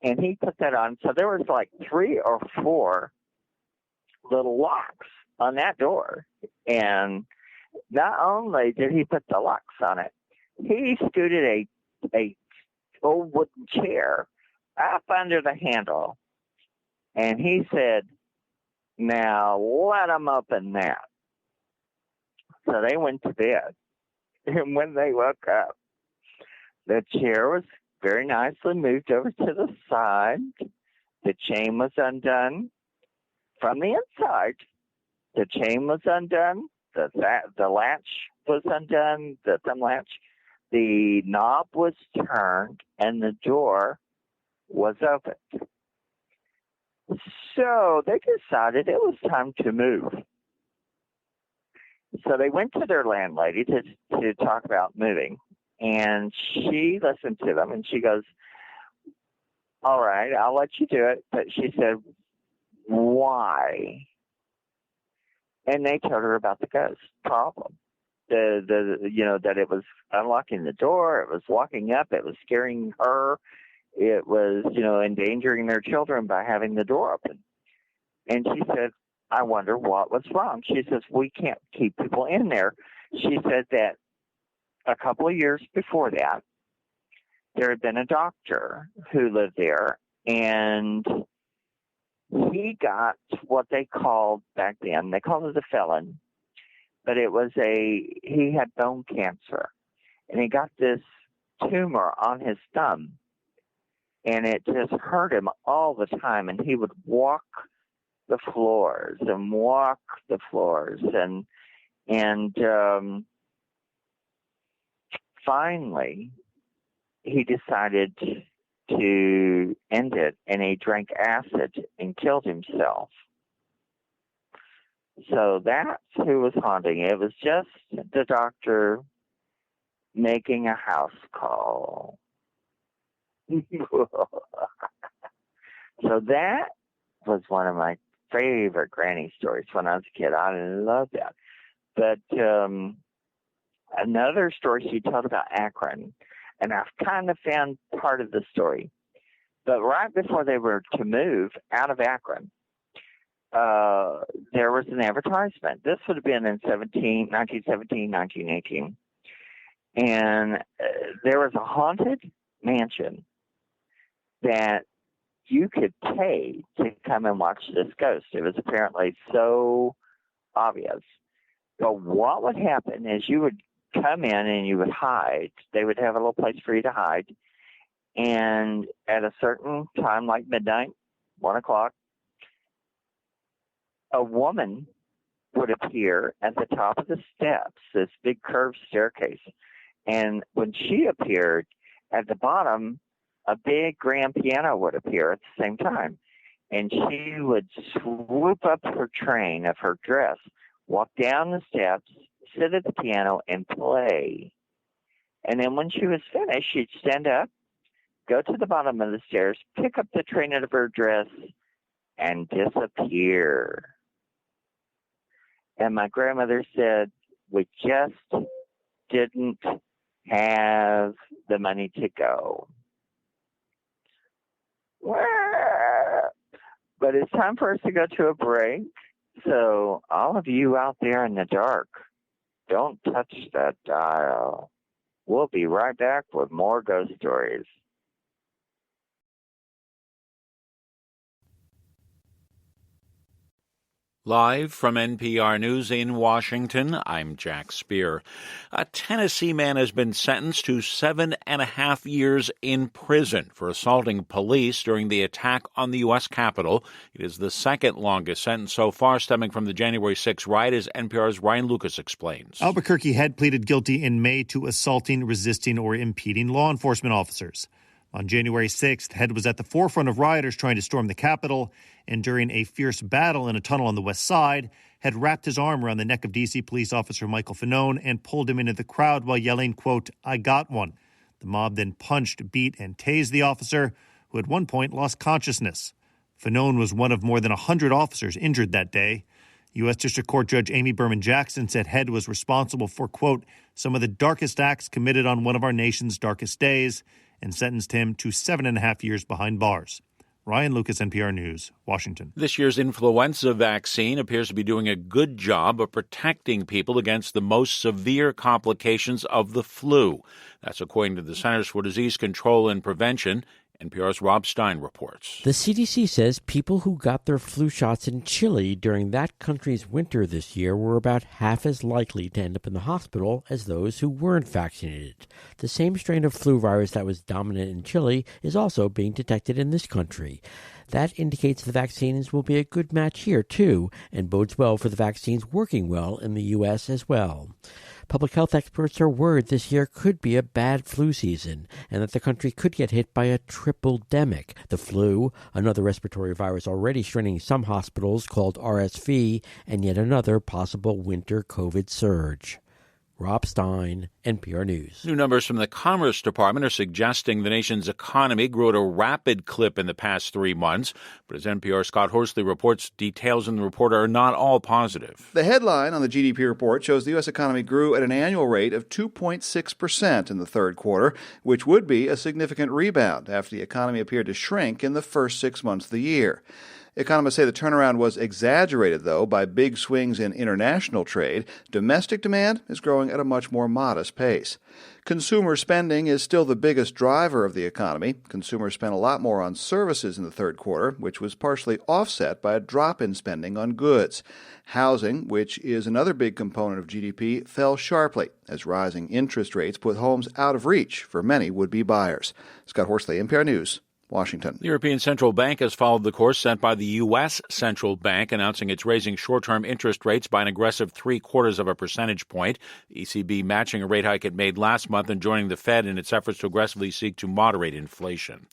And he put that on. So there was like 3 or 4 little locks on that door. And not only did he put the locks on it, he scooted a old wooden chair up under the handle. And he said, now let them open that. So they went to bed. And when they woke up, the chair was very nicely moved over to the side. The chain was undone from the inside. The chain was undone. The latch was undone, the thumb latch. The knob was turned, and the door was open. So they decided it was time to move. So they went to their landlady to talk about moving. And she listened to them, and she goes, all right, I'll let you do it. But she said, why? And they told her about the ghost problem. That it was unlocking the door, it was walking up, it was scaring her, it was, endangering their children by having the door open. And she said, I wonder what was wrong. She says, we can't keep people in there. She said that a couple of years before that, there had been a doctor who lived there, and he got what they called back then, they called it a felon, but he had bone cancer, and he got this tumor on his thumb, and it just hurt him all the time, and he would walk the floors and finally he decided to end it, and he drank acid and killed himself. So that's who was haunting it. It was just the doctor making a house call. So that was one of my favorite granny stories when I was a kid. I loved that. But another story she told about Akron, and I've kind of found part of the story. But right before they were to move out of Akron, there was an advertisement. This would have been in 1917, 1918. And there was a haunted mansion that you could pay to come and watch this ghost. It was apparently so obvious. But what would happen is you would come in and you would hide. They would have a little place for you to hide. And at a certain time, like midnight, 1 o'clock, a woman would appear at the top of the steps, this big curved staircase. And when she appeared, at the bottom, a big grand piano would appear at the same time. and she would swoop up her train of her dress, walk down the steps, sit at the piano, and play. And then when she was finished, she'd stand up, go to the bottom of the stairs, pick up the train of her dress, and disappear. And my grandmother said, we just didn't have the money to go. But it's time for us to go to a break. So all of you out there in the dark, don't touch that dial. We'll be right back with more ghost stories. Live from NPR News in Washington, I'm Jack Speer. A Tennessee man has been sentenced to 7.5 years in prison for assaulting police during the attack on the U.S. Capitol. It is the second longest sentence so far, stemming from the January 6 riot, as NPR's Ryan Lucas explains. Albuquerque Head pleaded guilty in May to assaulting, resisting, or impeding law enforcement officers. On January 6th, Head was at the forefront of rioters trying to storm the Capitol, and during a fierce battle in a tunnel on the west side, Head wrapped his arm around the neck of D.C. police officer Michael Fanone and pulled him into the crowd while yelling, quote, "I got one." The mob then punched, beat, and tased the officer, who at one point lost consciousness. Fanone was one of more than 100 officers injured that day. U.S. District Court Judge Amy Berman Jackson said Head was responsible for, quote, "some of the darkest acts committed on one of our nation's darkest days," and sentenced him to 7.5 years behind bars. Ryan Lucas, NPR News, Washington. This year's influenza vaccine appears to be doing a good job of protecting people against the most severe complications of the flu. That's according to the Centers for Disease Control and Prevention. NPR's Rob Stein reports. The CDC says people who got their flu shots in Chile during that country's winter this year were about half as likely to end up in the hospital as those who weren't vaccinated. The same strain of flu virus that was dominant in Chile is also being detected in this country. That indicates the vaccines will be a good match here, too, and bodes well for the vaccines working well in the U.S. as well. Public health experts are worried this year could be a bad flu season and that the country could get hit by a triple-demic: the flu, another respiratory virus already straining some hospitals called RSV, and yet another possible winter COVID surge. Rob Stein, NPR News. New numbers from the Commerce Department are suggesting the nation's economy grew at a rapid clip in the past 3 months. But as NPR's Scott Horsley reports, details in the report are not all positive. The headline on the GDP report shows the U.S. economy grew at an annual rate of 2.6% in the third quarter, which would be a significant rebound after the economy appeared to shrink in the first 6 months of the year. Economists say the turnaround was exaggerated, though, by big swings in international trade. Domestic demand is growing at a much more modest pace. Consumer spending is still the biggest driver of the economy. Consumers spent a lot more on services in the third quarter, which was partially offset by a drop in spending on goods. Housing, which is another big component of GDP, fell sharply as rising interest rates put homes out of reach for many would-be buyers. Scott Horsley, NPR News, Washington. The European Central Bank has followed the course set by the U.S. Central Bank, announcing it's raising short-term interest rates by an aggressive 0.75 of a percentage point. The ECB matching a rate hike it made last month and joining the Fed in its efforts to aggressively seek to moderate inflation.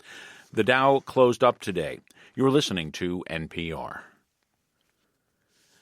The Dow closed up today. You're listening to NPR.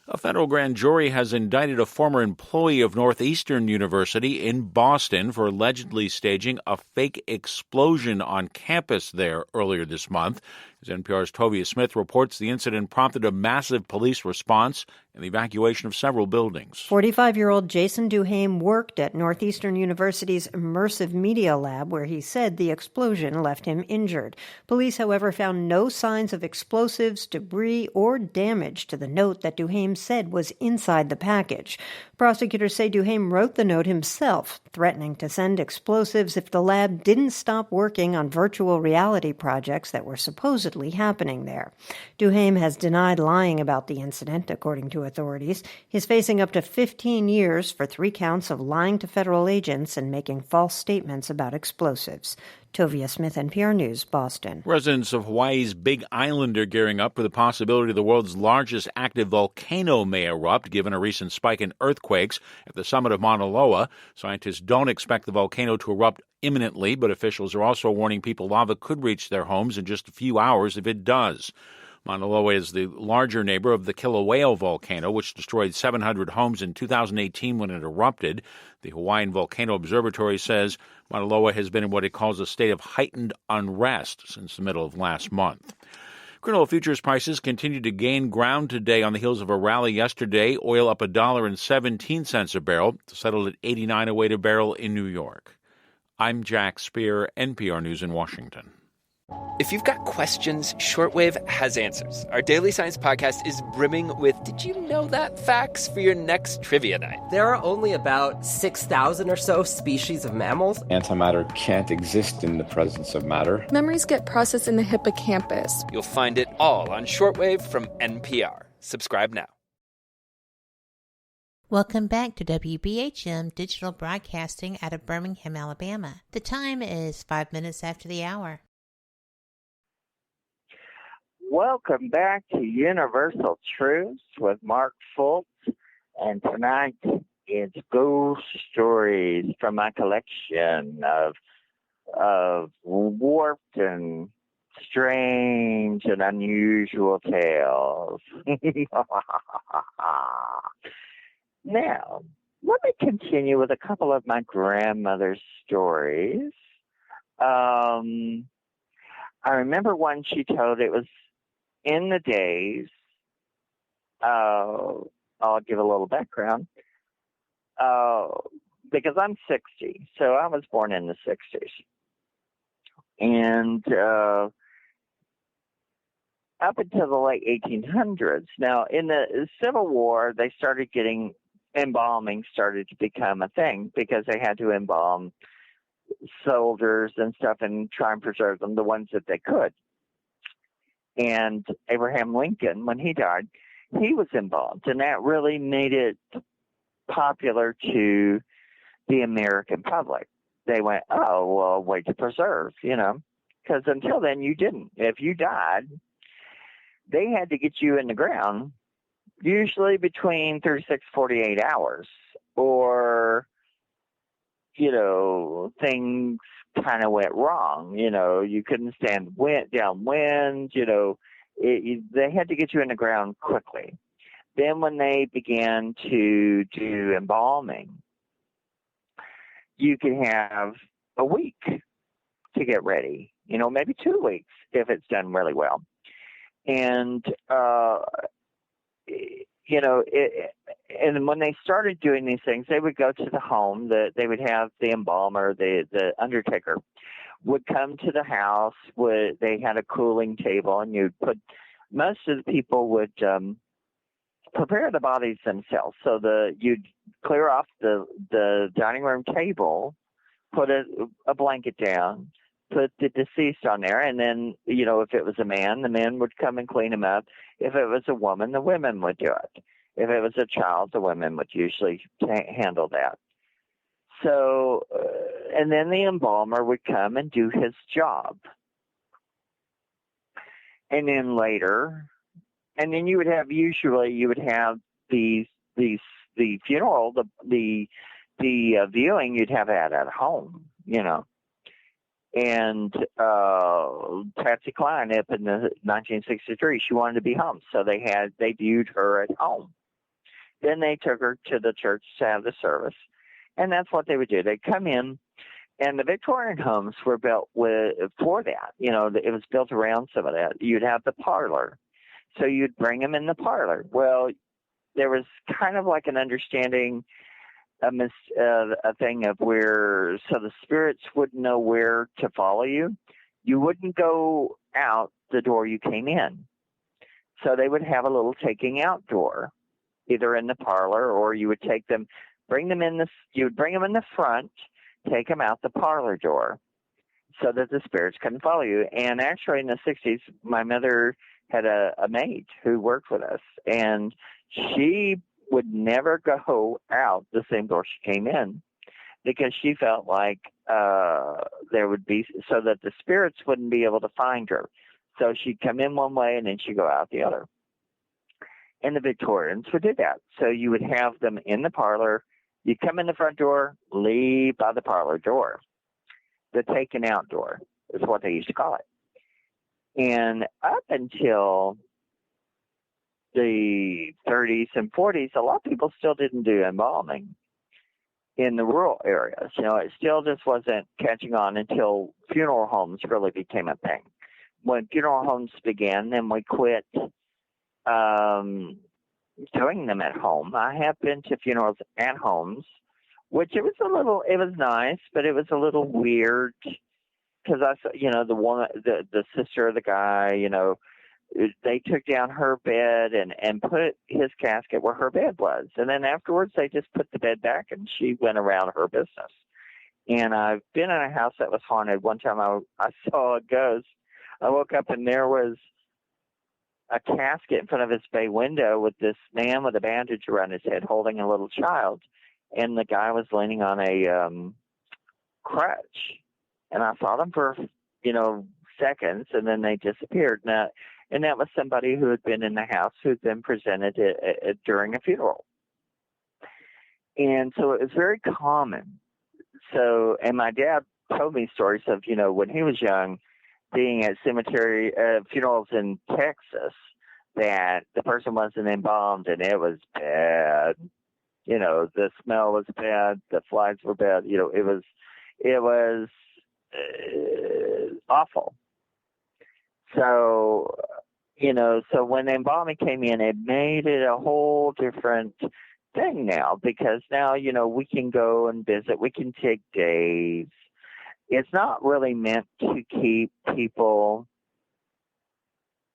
A federal grand jury has indicted a former employee of Northeastern University in Boston for allegedly staging a fake explosion on campus there earlier this month. As NPR's Tovia Smith reports, the incident prompted a massive police response and the evacuation of several buildings. 45-year-old Jason Duhame worked at Northeastern University's Immersive Media Lab, where he said the explosion left him injured. Police, however, found no signs of explosives, debris, or damage to the note that Duhame said was inside the package. Prosecutors say Duhame wrote the note himself, threatening to send explosives if the lab didn't stop working on virtual reality projects that were supposedly happening there. Duhame has denied lying about the incident, according to authorities. He's facing up to 15 years for 3 counts of lying to federal agents and making false statements about explosives. Tovia Smith, NPR News, Boston. Residents of Hawaii's Big Island are gearing up for the possibility the world's largest active volcano may erupt, given a recent spike in earthquakes at the summit of Mauna Loa. Scientists don't expect the volcano to erupt imminently, but officials are also warning people lava could reach their homes in just a few hours if it does. Mauna Loa is the larger neighbor of the Kilauea volcano, which destroyed 700 homes in 2018 when it erupted. The Hawaiian Volcano Observatory says Mauna Loa has been in what it calls a state of heightened unrest since the middle of last month. Crude oil futures prices continue to gain ground today on the heels of a rally yesterday. Oil up $1.17 a barrel, settled at $89.08 a barrel in New York. I'm Jack Speer, NPR News in Washington. If you've got questions, Shortwave has answers. Our daily science podcast is brimming with did you know that facts for your next trivia night. There are only about 6,000 or so species of mammals. Antimatter can't exist in the presence of matter. Memories get processed in the hippocampus. You'll find it all on Shortwave from NPR. Subscribe now. Welcome back to WBHM Digital Broadcasting out of Birmingham, Alabama. The time is 5 minutes after the hour. Welcome back to Universal Truths with Mark Fultz, and tonight it's ghost stories from my collection of warped and strange and unusual tales. Now, let me continue with a couple of my grandmother's stories. I remember one she told. It was in the days, I'll give a little background, because I'm 60, so I was born in the 60s. And up until the late 1800s, now in the Civil War, they started getting, embalming started to become a thing because they had to embalm soldiers and stuff and try and preserve them, the ones that they could. And Abraham Lincoln, when he died, he was embalmed, and that really made it popular to the American public. They went, oh, well, way to preserve, because until then you didn't. If you died, they had to get you in the ground, usually between 36 to 48 hours, or, things kind of went wrong. You couldn't stand downwind, they had to get you in the ground quickly. Then when they began to do embalming, you could have a week to get ready, maybe 2 weeks if it's done really well. And, and when they started doing these things, they would go to the home. They would have the embalmer, the undertaker, would come to the house. They had a cooling table, and most of the people would prepare the bodies themselves. So you'd clear off the dining room table, put a blanket down, put the deceased on there, and then, if it was a man, the men would come and clean him up. If it was a woman, the women would do it. If it was a child, the women would usually handle that. So, and then the embalmer would come and do his job. And then later, and then you would have the funeral, the viewing, you'd have that at home, And Patsy Cline, up in the 1963, she wanted to be home, so they viewed her at home. Then they took her to the church to have the service, and that's what they would do. They'd come in, and the Victorian homes were built for that. It was built around some of that. You'd have the parlor, so you'd bring them in the parlor. Well, there was kind of like an understanding, a thing of where, so the spirits wouldn't know where to follow you. You wouldn't go out the door you came in. So they would have a little taking out door, either in the parlor, or you would bring them in the front, take them out the parlor door so that the spirits couldn't follow you. And actually in the 60s, my mother had a maid who worked with us, and she would never go out the same door she came in, because she felt like there would be, so that the spirits wouldn't be able to find her. So she'd come in one way and then she'd go out the other. And the Victorians would do that. So you would have them in the parlor. You'd come in the front door, leave by the parlor door. The taken out door is what they used to call it. And up until the 30s and 40s, a lot of people still didn't do embalming in the rural areas. It still just wasn't catching on until funeral homes really became a thing. When funeral homes began, then we quit doing them at home. I have been to funerals at homes, which it was nice, but it was a little weird because the woman, the sister of the guy, they took down her bed and put his casket where her bed was. And then afterwards, they just put the bed back and she went around her business. And I've been in a house that was haunted. One time I saw a ghost. I woke up and there was a casket in front of his bay window with this man with a bandage around his head holding a little child. And the guy was leaning on a crutch. And I saw them for, seconds, and then they disappeared. And that was somebody who had been in the house who'd been presented during a funeral. And so it was very common. So, and my dad told me stories of, when he was young, being at cemetery funerals in Texas, that the person wasn't embalmed and it was bad. The smell was bad. The flies were bad. It was awful. So, so when embalming came in, it made it a whole different thing now, because now, we can go and visit. We can take days. It's not really meant to keep people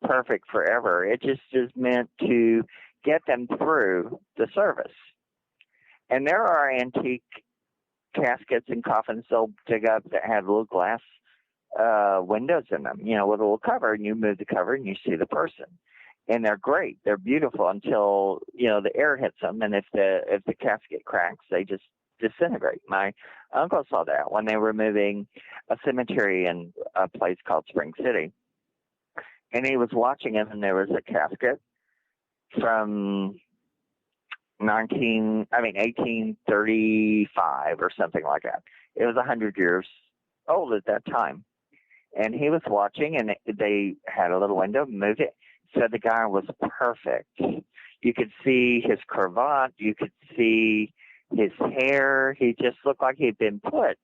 perfect forever. It just is meant to get them through the service. And there are antique caskets and coffins they'll dig up that have little glass windows in them, with a little cover, and you move the cover and you see the person. And they're great. They're beautiful until, the air hits them. And if the casket cracks, they just disintegrate. My uncle saw that when they were moving a cemetery in a place called Spring City. And he was watching it, and there was a casket from 1835 or something like that. It was 100 years old at that time. And he was watching, and they had a little window, moved it. So the guy was perfect. You could see his cravat. You could see his hair. He just looked like he'd been put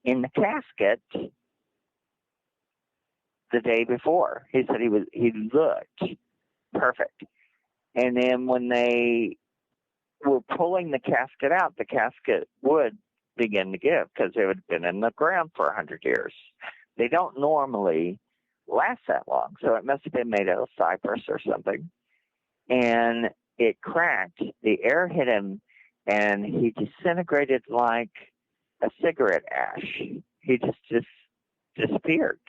in the casket the day before. He said he looked perfect. And then when they were pulling the casket out, the casket would begin to give because it had been in the ground for 100 years. They don't normally last that long, so it must have been made out of cypress or something. And it cracked. The air hit him, and he disintegrated like a cigarette ash. He just disappeared.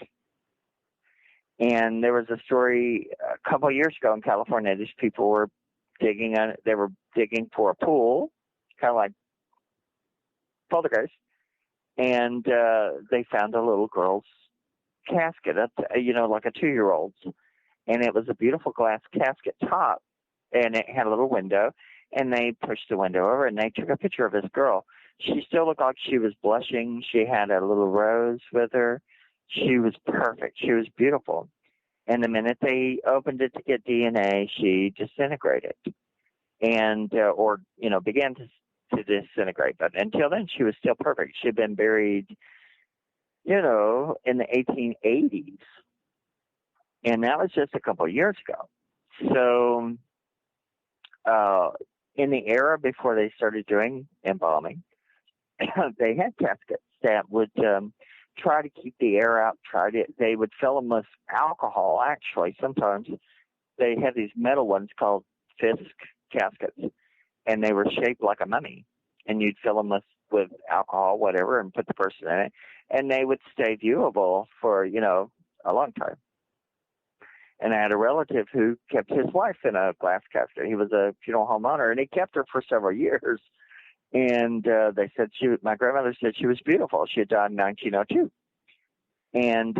And there was a story a couple of years ago in California. These people were digging for a pool, kind of like poltergeist, and they found a little girl's casket, like a 2-year-old's, and it was a beautiful glass casket top, and it had a little window, and they pushed the window over, and they took a picture of this girl. She still looked like she was blushing. She had a little rose with her. She was perfect. She was beautiful. And the minute they opened it to get DNA, she disintegrated and, began to disintegrate. But until then, she was still perfect. She'd been buried, in the 1880s. And that was just a couple of years ago. So, in the era before they started doing embalming, they had caskets that would try to keep the air out. They would fill them with alcohol. Actually, sometimes they had these metal ones called Fisk caskets, and they were shaped like a mummy. And you'd fill them with alcohol, whatever, and put the person in it, and they would stay viewable for a long time. And I had a relative who kept his wife in a glass casket. He was a funeral home owner, and he kept her for several years. And they said my grandmother said she was beautiful. She had died in 1902. And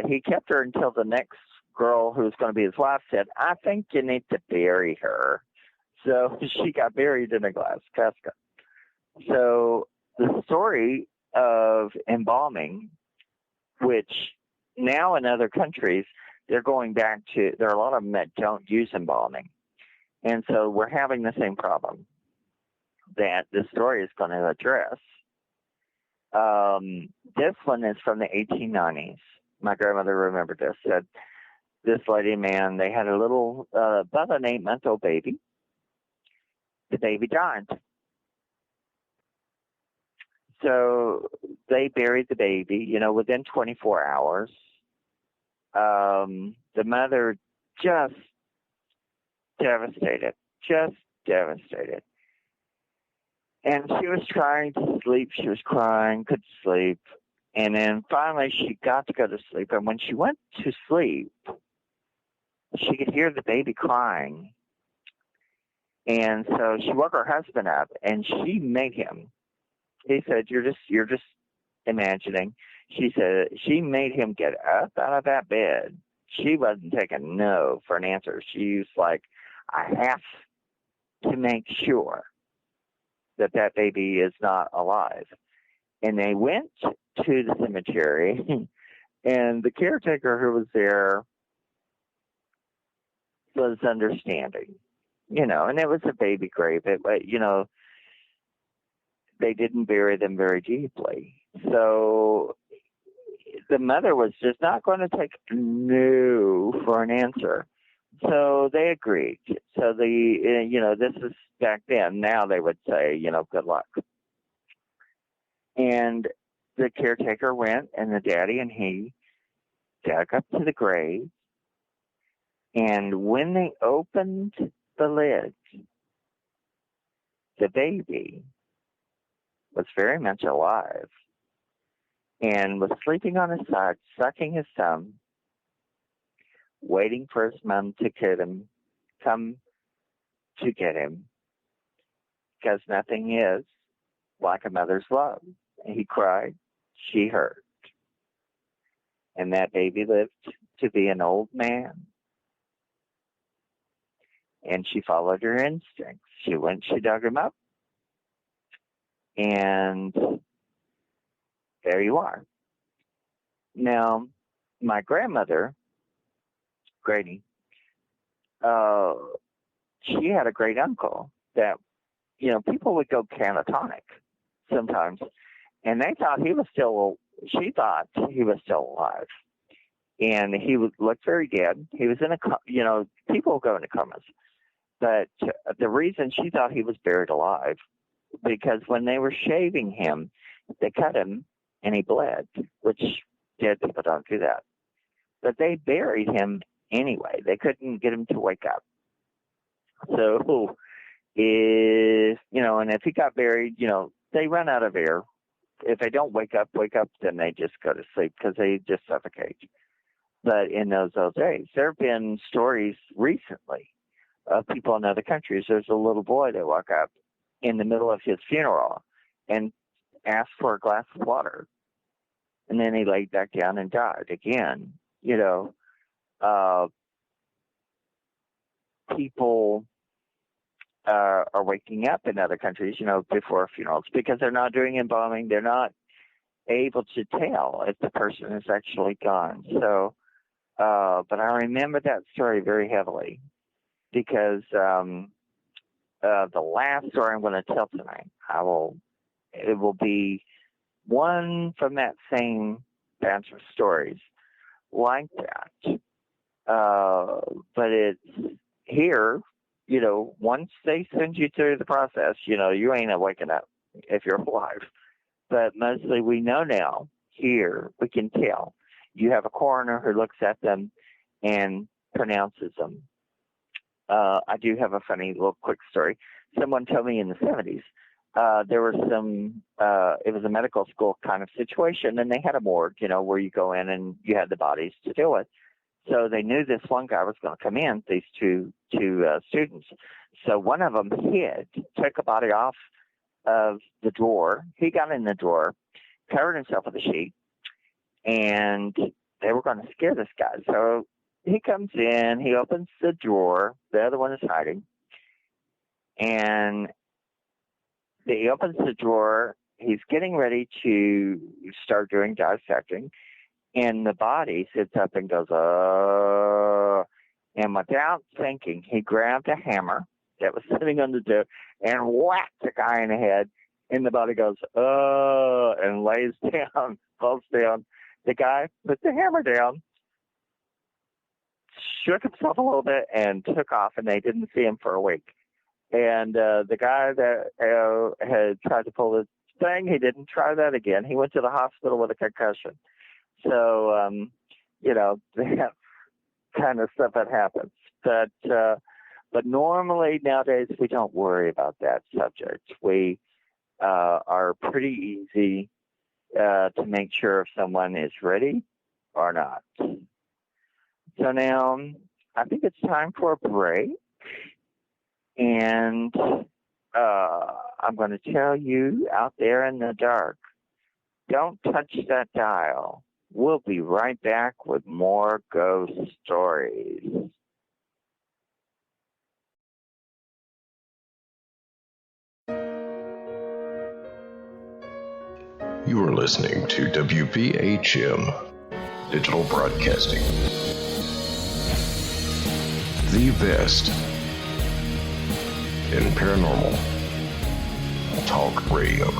he kept her until the next girl who was going to be his wife said, "I think you need to bury her." So she got buried in a glass casket. So the story of embalming, which now in other countries, they're going back to, there are a lot of them that don't use embalming. And so we're having the same problem that this story is going to address. This one is from the 1890s. My grandmother remembered this. Said this lady and man, they had a little, about an 8-month-old baby. The baby died. So they buried the baby, within 24 hours. The mother just devastated. And she was trying to sleep. She was crying, couldn't sleep. And then finally she got to go to sleep. And when she went to sleep, she could hear the baby crying. And so she woke her husband up and she made him. He said, you're just imagining. She said she made him get up out of that bed. She wasn't taking no for an answer. She was like, I have to make sure that baby is not alive. And they went to the cemetery, and the caretaker who was there was understanding, and it was a baby grave. They didn't bury them very deeply. So the mother was just not going to take no for an answer. So they agreed. So this is back then. Now they would say, good luck. And the caretaker went, and the daddy and he dug up to the grave. And when they opened the lid, the baby was very much alive and was sleeping on his side, sucking his thumb, waiting for his mom to come to get him, because nothing is like a mother's love. He cried, she heard. And that baby lived to be an old man. And she followed her instincts. She went, she dug him up, and there you are. Now, my grandmother, Grady, she had a great uncle that, people would go catatonic sometimes, and she thought he was still alive. And he would look very dead. He was in people go into comas. But the reason she thought he was buried alive, because when they were shaving him, they cut him and he bled, which dead people don't do that. But they buried him anyway. They couldn't get him to wake up. So, and if he got buried, they run out of air. If they don't wake up, then they just go to sleep because they just suffocate. But in those old days, there have been stories recently of people in other countries. There's a little boy that woke up in the middle of his funeral and asked for a glass of water. And then he laid back down and died again. People are waking up in other countries, before funerals because they're not doing embalming. They're not able to tell if the person is actually gone. So, but I remember that story very heavily because the last story I'm going to tell tonight, it will be one from that same batch of stories like that. But it's here, once they send you through the process, you ain't waking up if you're alive. But mostly we know now, here, we can tell. You have a coroner who looks at them and pronounces them. I do have a funny little quick story. Someone told me in the 70s, there were it was a medical school kind of situation, and they had a morgue, where you go in and you had the bodies to deal with. So they knew this one guy was going to come in, these two students. So one of them took a body off of the drawer. He got in the drawer, covered himself with a sheet, and they were going to scare this guy. So he comes in, he opens the drawer. The other one is hiding. And he opens the drawer. He's getting ready to start doing dissecting. And the body sits up and goes, and without thinking, he grabbed a hammer that was sitting on the door and whacked the guy in the head. And the body goes, and lays down, falls down. The guy put the hammer down, shook himself a little bit, and took off, and they didn't see him for a week. And the guy that had tried to pull the thing, he didn't try that again. He went to the hospital with a concussion. So, that kind of stuff that happens. But normally nowadays we don't worry about that subject. We are pretty easy to make sure if someone is ready or not. So now I think it's time for a break. And I'm going to tell you out there in the dark, don't touch that dial. We'll be right back with more ghost stories. You are listening to WBHM Digital Broadcasting. The best in paranormal talk radio.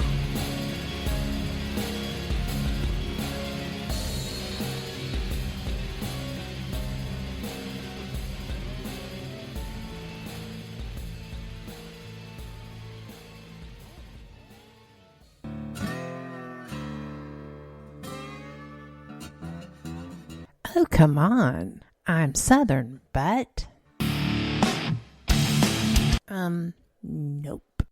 Oh, come on. I'm Southern, but... nope.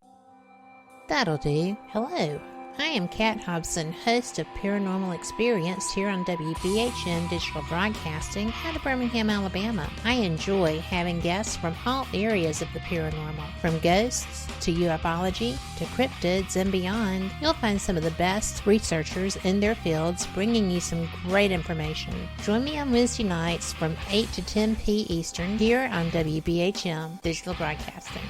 That'll do. Hello. I am Kat Hobson, host of Paranormal Experience here on WBHM Digital Broadcasting out of Birmingham, Alabama. I enjoy having guests from all areas of the paranormal, from ghosts to ufology to cryptids and beyond. You'll find some of the best researchers in their fields bringing you some great information. Join me on Wednesday nights from 8 to 10 p. Eastern here on WBHM Digital Broadcasting.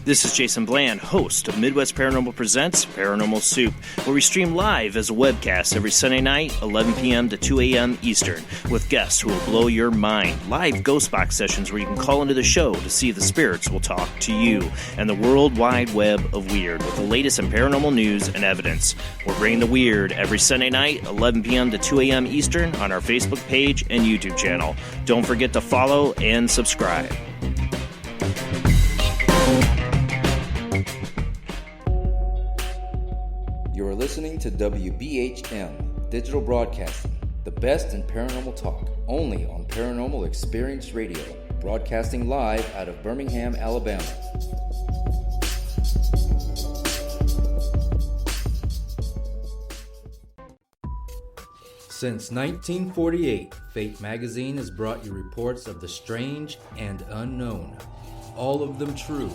This is Jason Bland, host of Midwest Paranormal Presents Paranormal Soup, where we stream live as a webcast every Sunday night, 11 p.m. to 2 a.m. Eastern, with guests who will blow your mind. Live ghost box sessions where you can call into the show to see if the spirits will talk to you, and the World Wide Web of Weird with the latest in paranormal news and evidence. We're bringing the weird every Sunday night, 11 p.m. to 2 a.m. Eastern on our Facebook page and YouTube channel. Don't forget to follow and subscribe. You are listening to WBHM Digital Broadcasting, the best in paranormal talk, only on Paranormal Experience Radio, broadcasting live out of Birmingham, Alabama. Since 1948, Fate magazine has brought you reports of the strange and unknown, all of them true.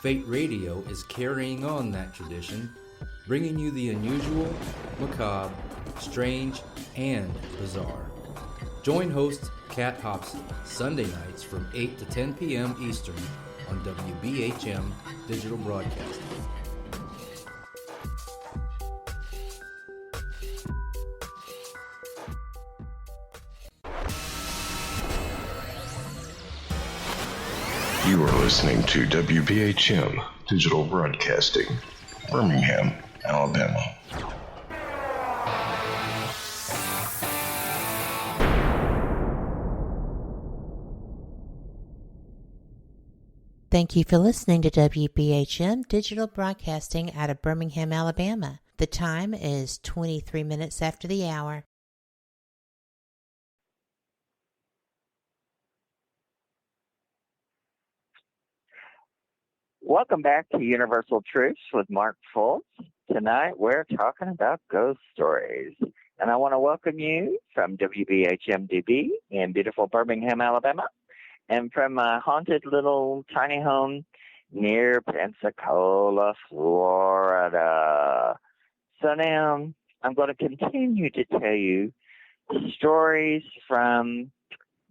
Fate Radio is carrying on that tradition, bringing you the unusual, macabre, strange, and bizarre. Join host Kat Hobson Sunday nights from 8 to 10 p.m. Eastern on WBHM Digital Broadcasting. You are listening to WBHM Digital Broadcasting, Birmingham, Alabama. Thank you for listening to WBHM Digital Broadcasting out of Birmingham, Alabama. The time is 23 minutes after the hour. Welcome back to Universal Truths with Mark Fultz. Tonight we're talking about ghost stories. And I want to welcome you from WBHM-DB in beautiful Birmingham, Alabama, and from my haunted little tiny home near Pensacola, Florida. So now I'm going to continue to tell you stories from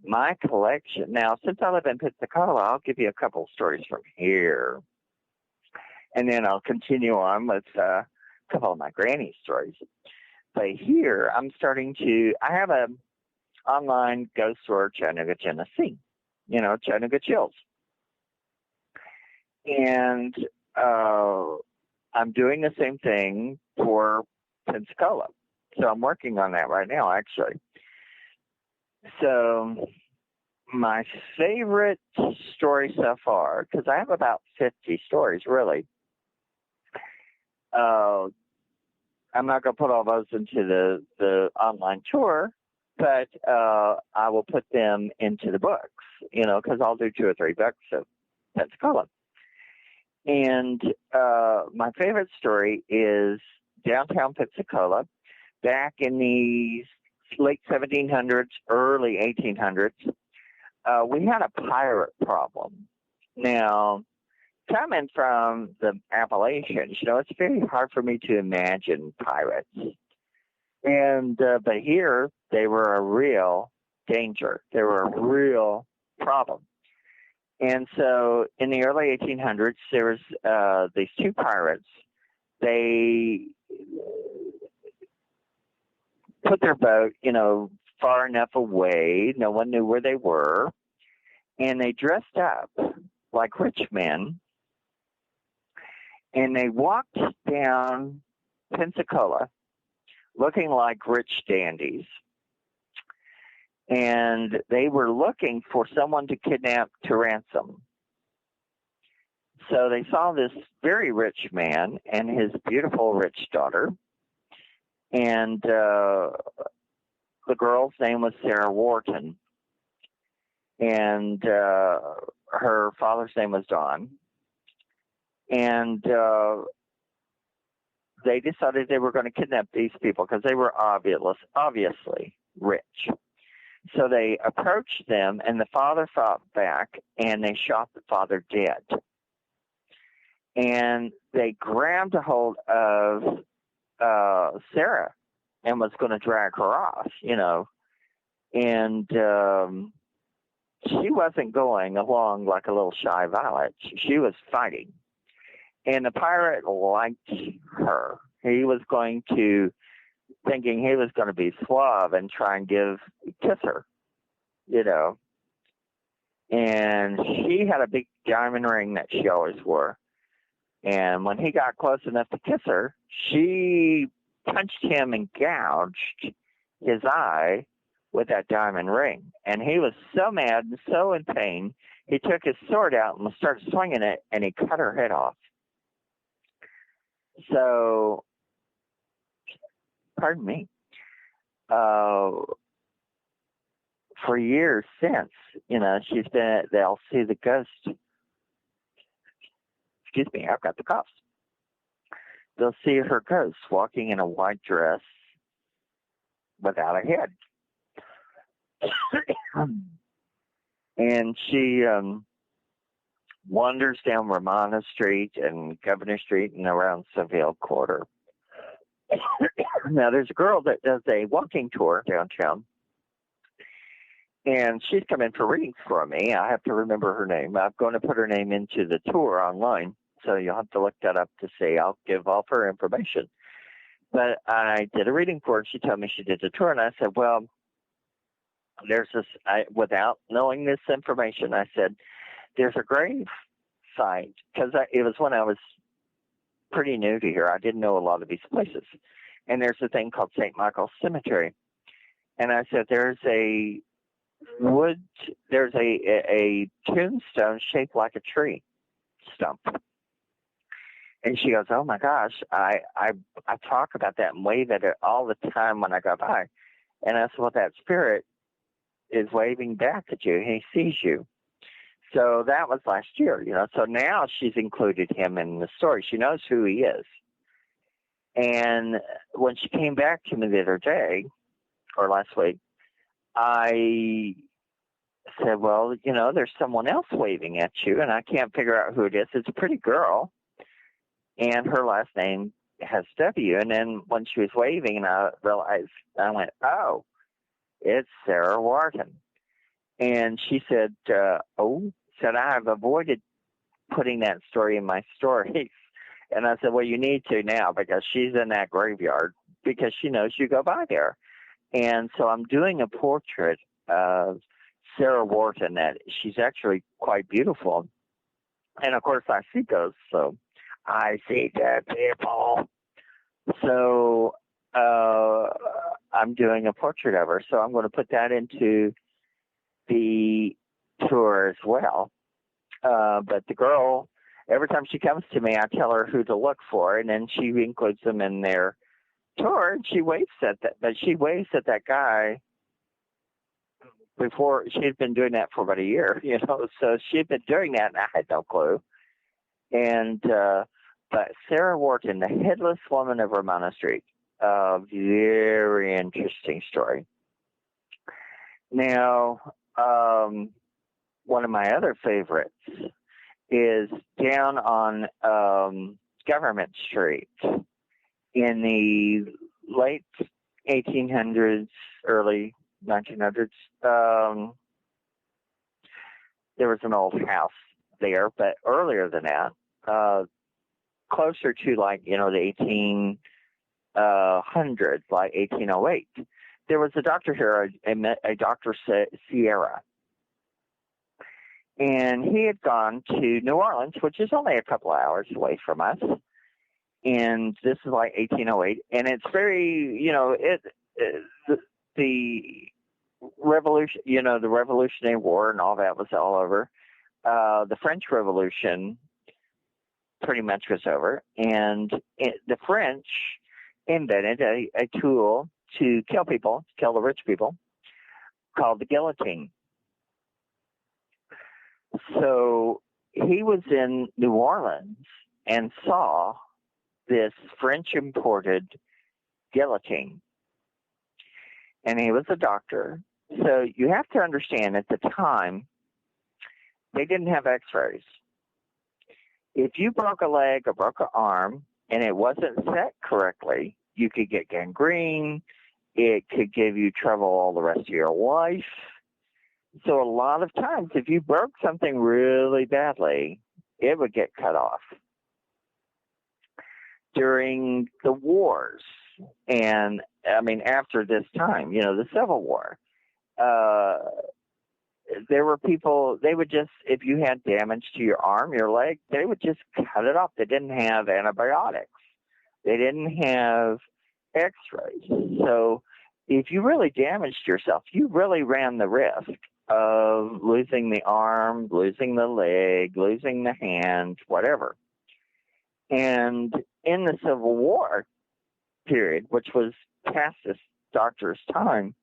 my collection. Now, since I live in Pensacola, I'll give you a couple stories from here. And then I'll continue on with a couple of my granny stories. but here I'm starting to, I have a online ghost tour, Chattanooga, Tennessee, Chattanooga Chills. And I'm doing the same thing for Pensacola. So I'm working on that right now, actually. So my favorite story so far, because I have about 50 stories, really. I'm not going to put all those into the online tour, but I will put them into the books, because I'll do 2 or 3 books of Pensacola. And my favorite story is downtown Pensacola, back in the late 1700s, early 1800s. We had a pirate problem. Now, coming from the Appalachians, it's very hard for me to imagine pirates. And but here, they were a real danger. They were a real problem. And so in the early 1800s, there was these 2 pirates. They put their boat, far enough away. No one knew where they were. And they dressed up like rich men. And they walked down Pensacola looking like rich dandies. And they were looking for someone to kidnap to ransom. So they saw this very rich man and his beautiful rich daughter. And the girl's name was Sarah Wharton. And her father's name was Don. And they decided they were going to kidnap these people because they were obviously rich. So they approached them, and the father fought back, and they shot the father dead. And they grabbed a hold of Sarah and was going to drag her off, And she wasn't going along like a little shy violet. She was fighting. And the pirate liked her. He was thinking he was going to be suave and try and kiss her, And she had a big diamond ring that she always wore. And when he got close enough to kiss her, she punched him and gouged his eye with that diamond ring. And he was so mad and so in pain, he took his sword out and started swinging it, and he cut her head off. So, pardon me, for years since, they'll see the ghost. Excuse me, I've got the coughs. They'll see her ghost walking in a white dress without a head. And she wanders down Romana Street and Governor Street and around Seville Quarter. Now, there's a girl that does a walking tour downtown, and she's come in for readings for me. I have to remember her name. I'm going to put her name into the tour online, so you'll have to look that up to see. I'll give all her information. But I did a reading for her. She told me she did the tour, and I said, well, there's this, without knowing this information, I said, there's a grave site, because it was when I was pretty new to here. I didn't know a lot of these places. And there's a thing called St. Michael's Cemetery. And I said, there's a tombstone shaped like a tree stump. And she goes, oh my gosh, I talk about that and wave at it all the time when I go by. And I said, well, that spirit is waving back at you. He sees you. So that was last year, So now she's included him in the story. She knows who he is. And when she came back to me the other day, or last week, I said, well, there's someone else waving at you, and I can't figure out who it is. It's a pretty girl, and her last name has W. And then when she was waving, and I realized, I went, oh, it's Sarah Wharton. And she said, I've avoided putting that story in my stories. And I said, well, you need to now, because she's in that graveyard because she knows you go by there. And so I'm doing a portrait of Sarah Wharton that she's actually quite beautiful. And, of course, I see ghosts, so I see dead people. So I'm doing a portrait of her. So I'm going to put that into the tour as well. But the girl, every time she comes to me, I tell her who to look for, and then she includes them in their tour, and she waves at that. But she waves at that guy before. She had been doing that for about a year, so she had been doing that, and I had no clue. And but Sarah Wharton, the headless woman of Romano Street, very interesting story. Now, one of my other favorites is down on Government Street in the late 1800s, early 1900s. There was an old house there, but earlier than that, closer to the 1800s, like 1808, there was a doctor here, a Dr. Sierra. And he had gone to New Orleans, which is only a couple of hours away from us. And this is like 1808. And it's very, the revolution, the Revolutionary War and all that was all over. The French Revolution pretty much was over. And the French invented a tool to kill people, to kill the rich people, called the guillotine. So he was in New Orleans and saw this French-imported guillotine. And he was a doctor. So you have to understand, at the time, they didn't have x-rays. If you broke a leg or broke an arm and it wasn't set correctly, you could get gangrene. It could give you trouble all the rest of your life. So a lot of times, if you broke something really badly, it would get cut off. During the wars, and after this time, the Civil War, there were people, they would just, if you had damage to your arm, your leg, they would just cut it off. They didn't have antibiotics. They didn't have x-rays. So if you really damaged yourself, you really ran the risk of losing the arm, losing the leg, losing the hand, whatever. And in the Civil War period, which was past this doctor's time,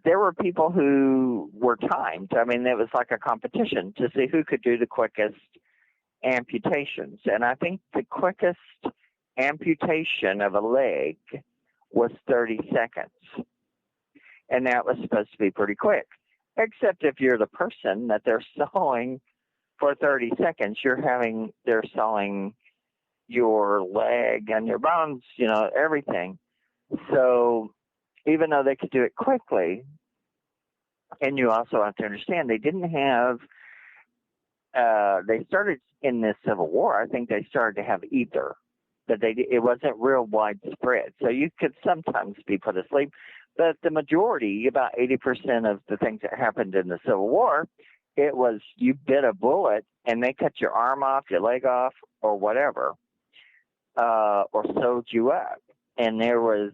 there were people who were timed. It was like a competition to see who could do the quickest amputations. And I think the quickest amputation of a leg was 30 seconds. And that was supposed to be pretty quick, except if you're the person that they're sawing for 30 seconds, they're sawing your leg and your bones, everything. So even though they could do it quickly, and you also have to understand, they didn't have, they started in this Civil War, I think they started to have ether, but it wasn't real widespread. So you could sometimes be put asleep. But the majority, about 80% of the things that happened in the Civil War, it was you bit a bullet and they cut your arm off, your leg off, or whatever, or sewed you up. And there was,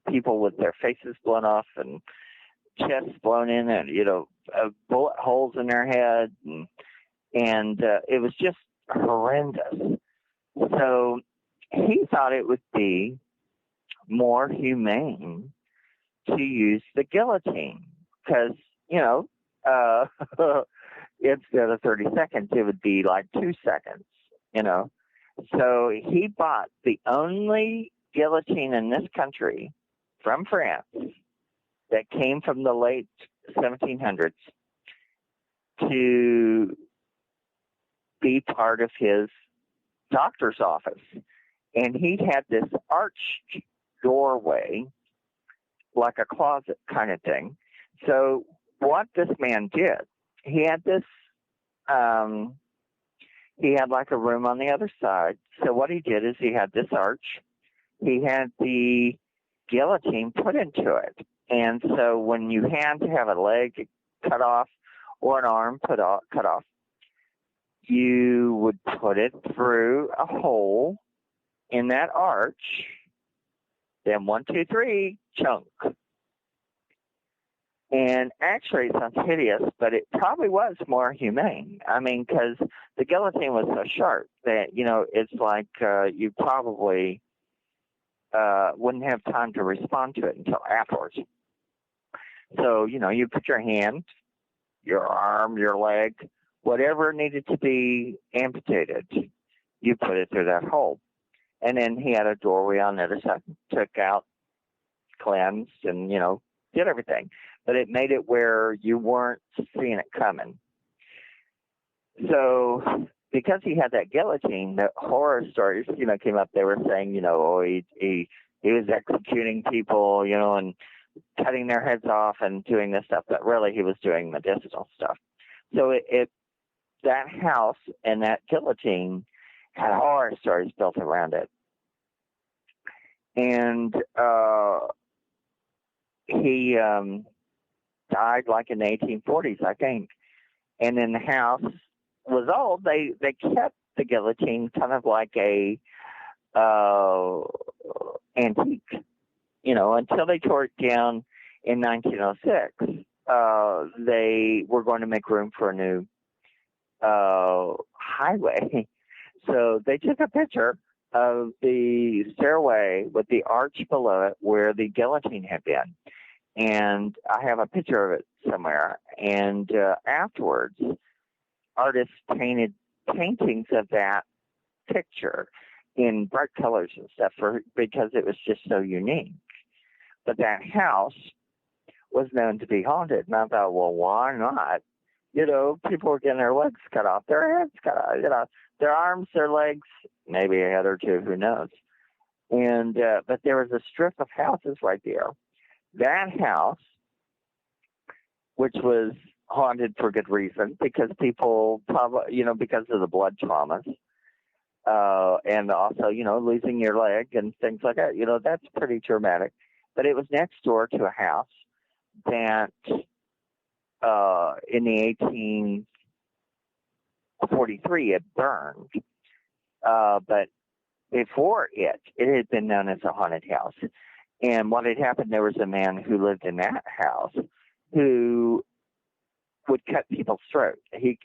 people with their faces blown off and chests blown in and, bullet holes in their head. And it was just horrendous. So he thought it would be more humane to use the guillotine because, instead of 30 seconds, it would be like 2 seconds, So he bought the only guillotine in this country from France that came from the late 1700s to be part of his doctor's office. And he had this arched doorway, like a closet kind of thing. So what this man did, he had this, he had like a room on the other side. So what he did is he had this arch, he had the guillotine put into it. And so when you had to have a leg cut off or an arm cut off, you would put it through a hole in that arch, then 1, 2, 3, chunk. And actually, it sounds hideous, but it probably was more humane. I mean, because the guillotine was so sharp that, it's like you probably wouldn't have time to respond to it until afterwards. So, you put your hand, your arm, your leg, whatever needed to be amputated, you put it through that hole. And then he had a doorway on the other side, took out, cleansed, and, did everything. But it made it where you weren't seeing it coming. So because he had that guillotine, the horror stories, came up. They were saying, he was executing people, and cutting their heads off and doing this stuff. But really, he was doing medicinal stuff. So that house and that guillotine had horror stories built around it. And he died like in the 1840s, I think. And then the house was old. They kept the guillotine kind of like a antique, until they tore it down in 1906. They were going to make room for a new highway. So they took a picture of the stairway with the arch below it where the guillotine had been. And I have a picture of it somewhere. And afterwards, artists painted paintings of that picture in bright colors and stuff because it was just so unique. But that house was known to be haunted. And I thought, well, why not? People were getting their legs cut off, their heads cut off, their arms, their legs, maybe a head or two, who knows. And but there was a strip of houses right there. That house, which was haunted for good reason, because people probably, because of the blood traumas, and also, losing your leg and things like that, that's pretty traumatic. But it was next door to a house that in the 1843 it burned. But before it had been known as a haunted house. And what had happened, there was a man who lived in that house who would cut people's throat. He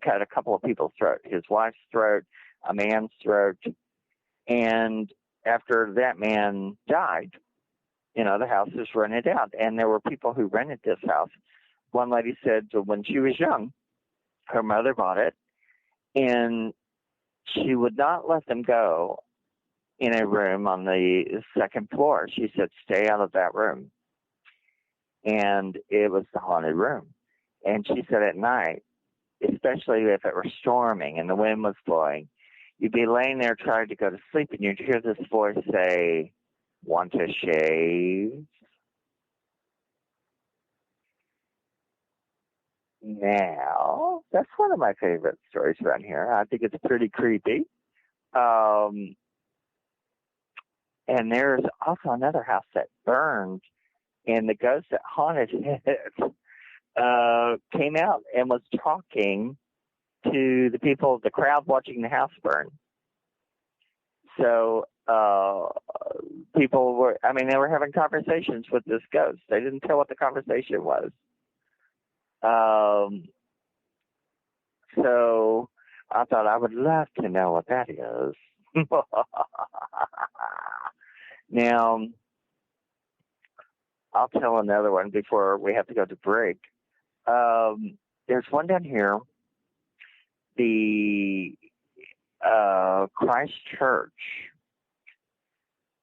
cut a couple of people's throat, his wife's throat, a man's throat. And after that man died, the house was rented out. And there were people who rented this house. One lady said when she was young, her mother bought it, and she would not let them go in a room on the second floor. She said, stay out of that room. And it was the haunted room. And she said at night, especially if it were storming and the wind was blowing, you'd be laying there trying to go to sleep, and you'd hear this voice say, want to shave? Now, that's one of my favorite stories around here. I think it's pretty creepy. And there's also another house that burned, and the ghost that haunted it came out and was talking to the people, the crowd watching the house burn. So people were, they were having conversations with this ghost. They didn't tell what the conversation was. So I thought I would love to know what that is. Now, I'll tell another one before we have to go to break. There's one down here, the Christ Church.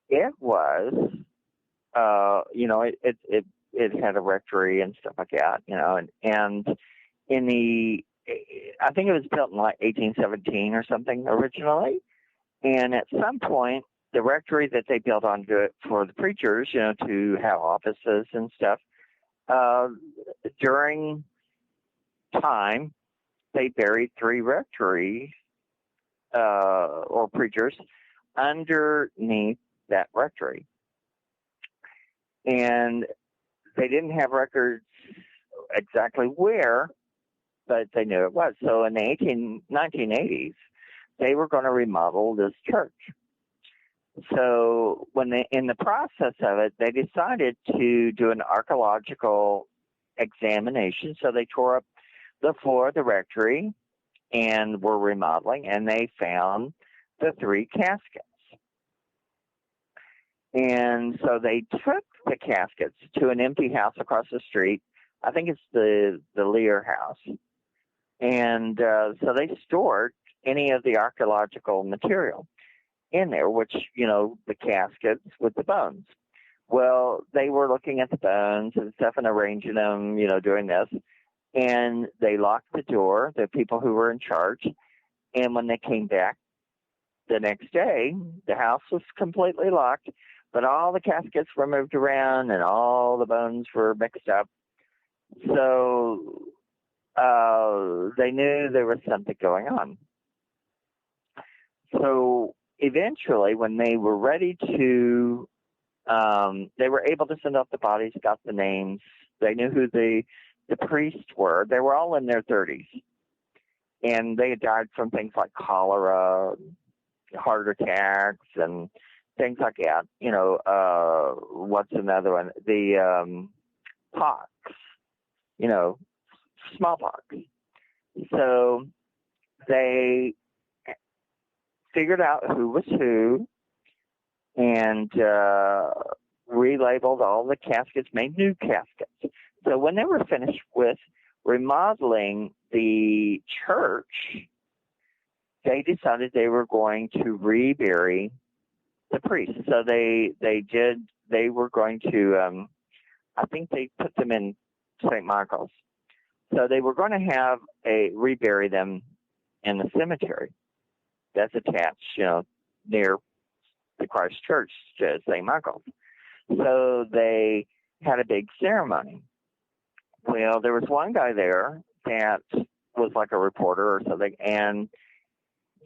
It was, it had a rectory and stuff like that, and in the, I think it was built in like 1817 or something originally, and at some point, the rectory that they built onto it for the preachers, to have offices and stuff, during time, they buried 3 rectories, or preachers, underneath that rectory. And they didn't have records exactly where, but they knew it was. So in the 1980s, they were going to remodel this church. So in the process of it, they decided to do an archaeological examination. So they tore up the floor of the rectory and were remodeling, and they found the 3 caskets. And so they took the caskets to an empty house across the street. I think it's the Lear house. And so they stored any of the archaeological material in there, which, the caskets with the bones. Well, they were looking at the bones and stuff and arranging them, doing this. And they locked the door, the people who were in charge. And when they came back the next day, the house was completely locked, but all the caskets were moved around and all the bones were mixed up. So they knew there was something going on. So eventually, when they were ready to, they were able to send out the bodies, got the names. They knew who the priests were. They were all in their 30s. And they had died from things like cholera, heart attacks, and things like that. What's another one? The pox, smallpox. So they figured out who was who and relabeled all the caskets, made new caskets. So when they were finished with remodeling the church, they decided they were going to rebury the priests. So they were going to, I think they put them in St. Michael's. So they were going to rebury them in the cemetery that's attached, near the Christ Church to St. Michael's. So they had a big ceremony. Well, there was one guy there that was like a reporter or something, and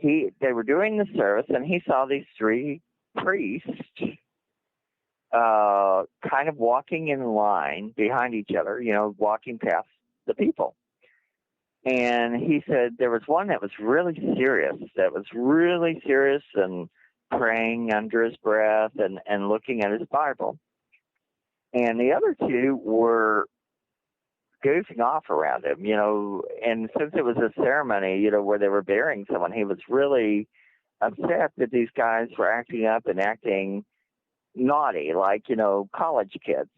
they were doing the service, and he saw these 3 priests kind of walking in line behind each other, walking past the people. And he said there was one that was really serious and praying under his breath and looking at his Bible. And the other 2 were goofing off around him, and since it was a ceremony, where they were burying someone, he was really upset that these guys were acting up and acting naughty, like, college kids.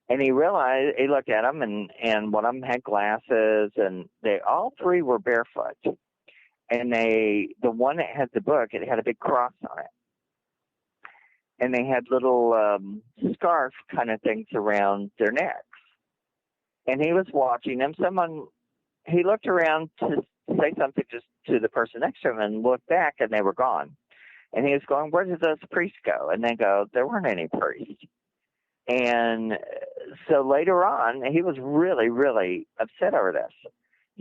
And he realized, he looked at them, and one of them had glasses, and they all 3 were barefoot. And the one that had the book, it had a big cross on it. And they had little scarf kind of things around their necks. And he was watching them. He looked around to say something just to the person next to him and looked back, and they were gone. And he was going, where did those priests go? And they go, there weren't any priests. And so later on, he was really, really upset over this.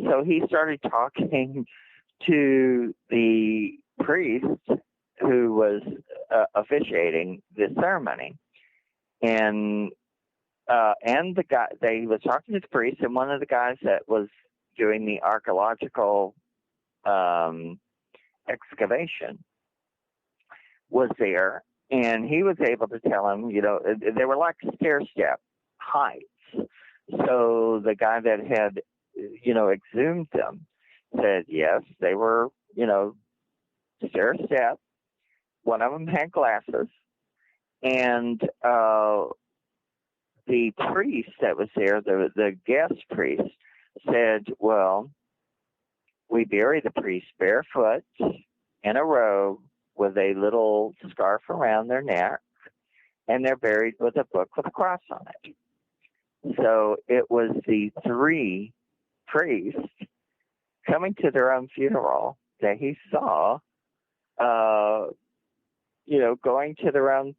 So he started talking to the priest who was officiating this ceremony. And the guy, they was talking to the priest, and one of the guys that was doing the archaeological excavation was there, and he was able to tell him, they were like stair-step heights. So the guy that had, exhumed them said, yes, they were, stair-step. One of them had glasses, and the priest that was there, the guest priest, said, well, we bury the priests barefoot in a robe with a little scarf around their neck, and they're buried with a book with a cross on it. So it was the 3 priests coming to their own funeral that he saw, going to their own,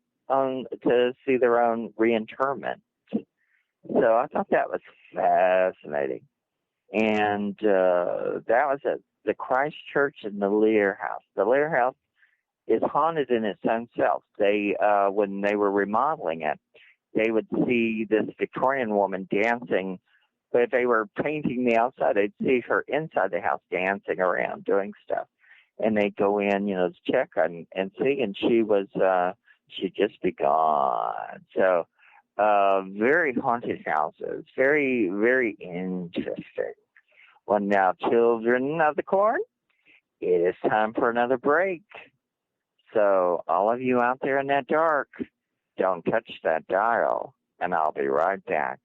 to see their own reinterment. So I thought that was fascinating. And that was at the Christ Church in the Lear House. The Lear House is haunted in its own self. They, when they were remodeling it, they would see this Victorian woman dancing, but if they were painting the outside, they'd see her inside the house dancing around, doing stuff. And they'd go in, to check and see, and she'd just be gone. So, very haunted houses, very, very interesting. Well, now, children of the corn, it is time for another break. So, all of you out there in that dark, don't touch that dial, and I'll be right back.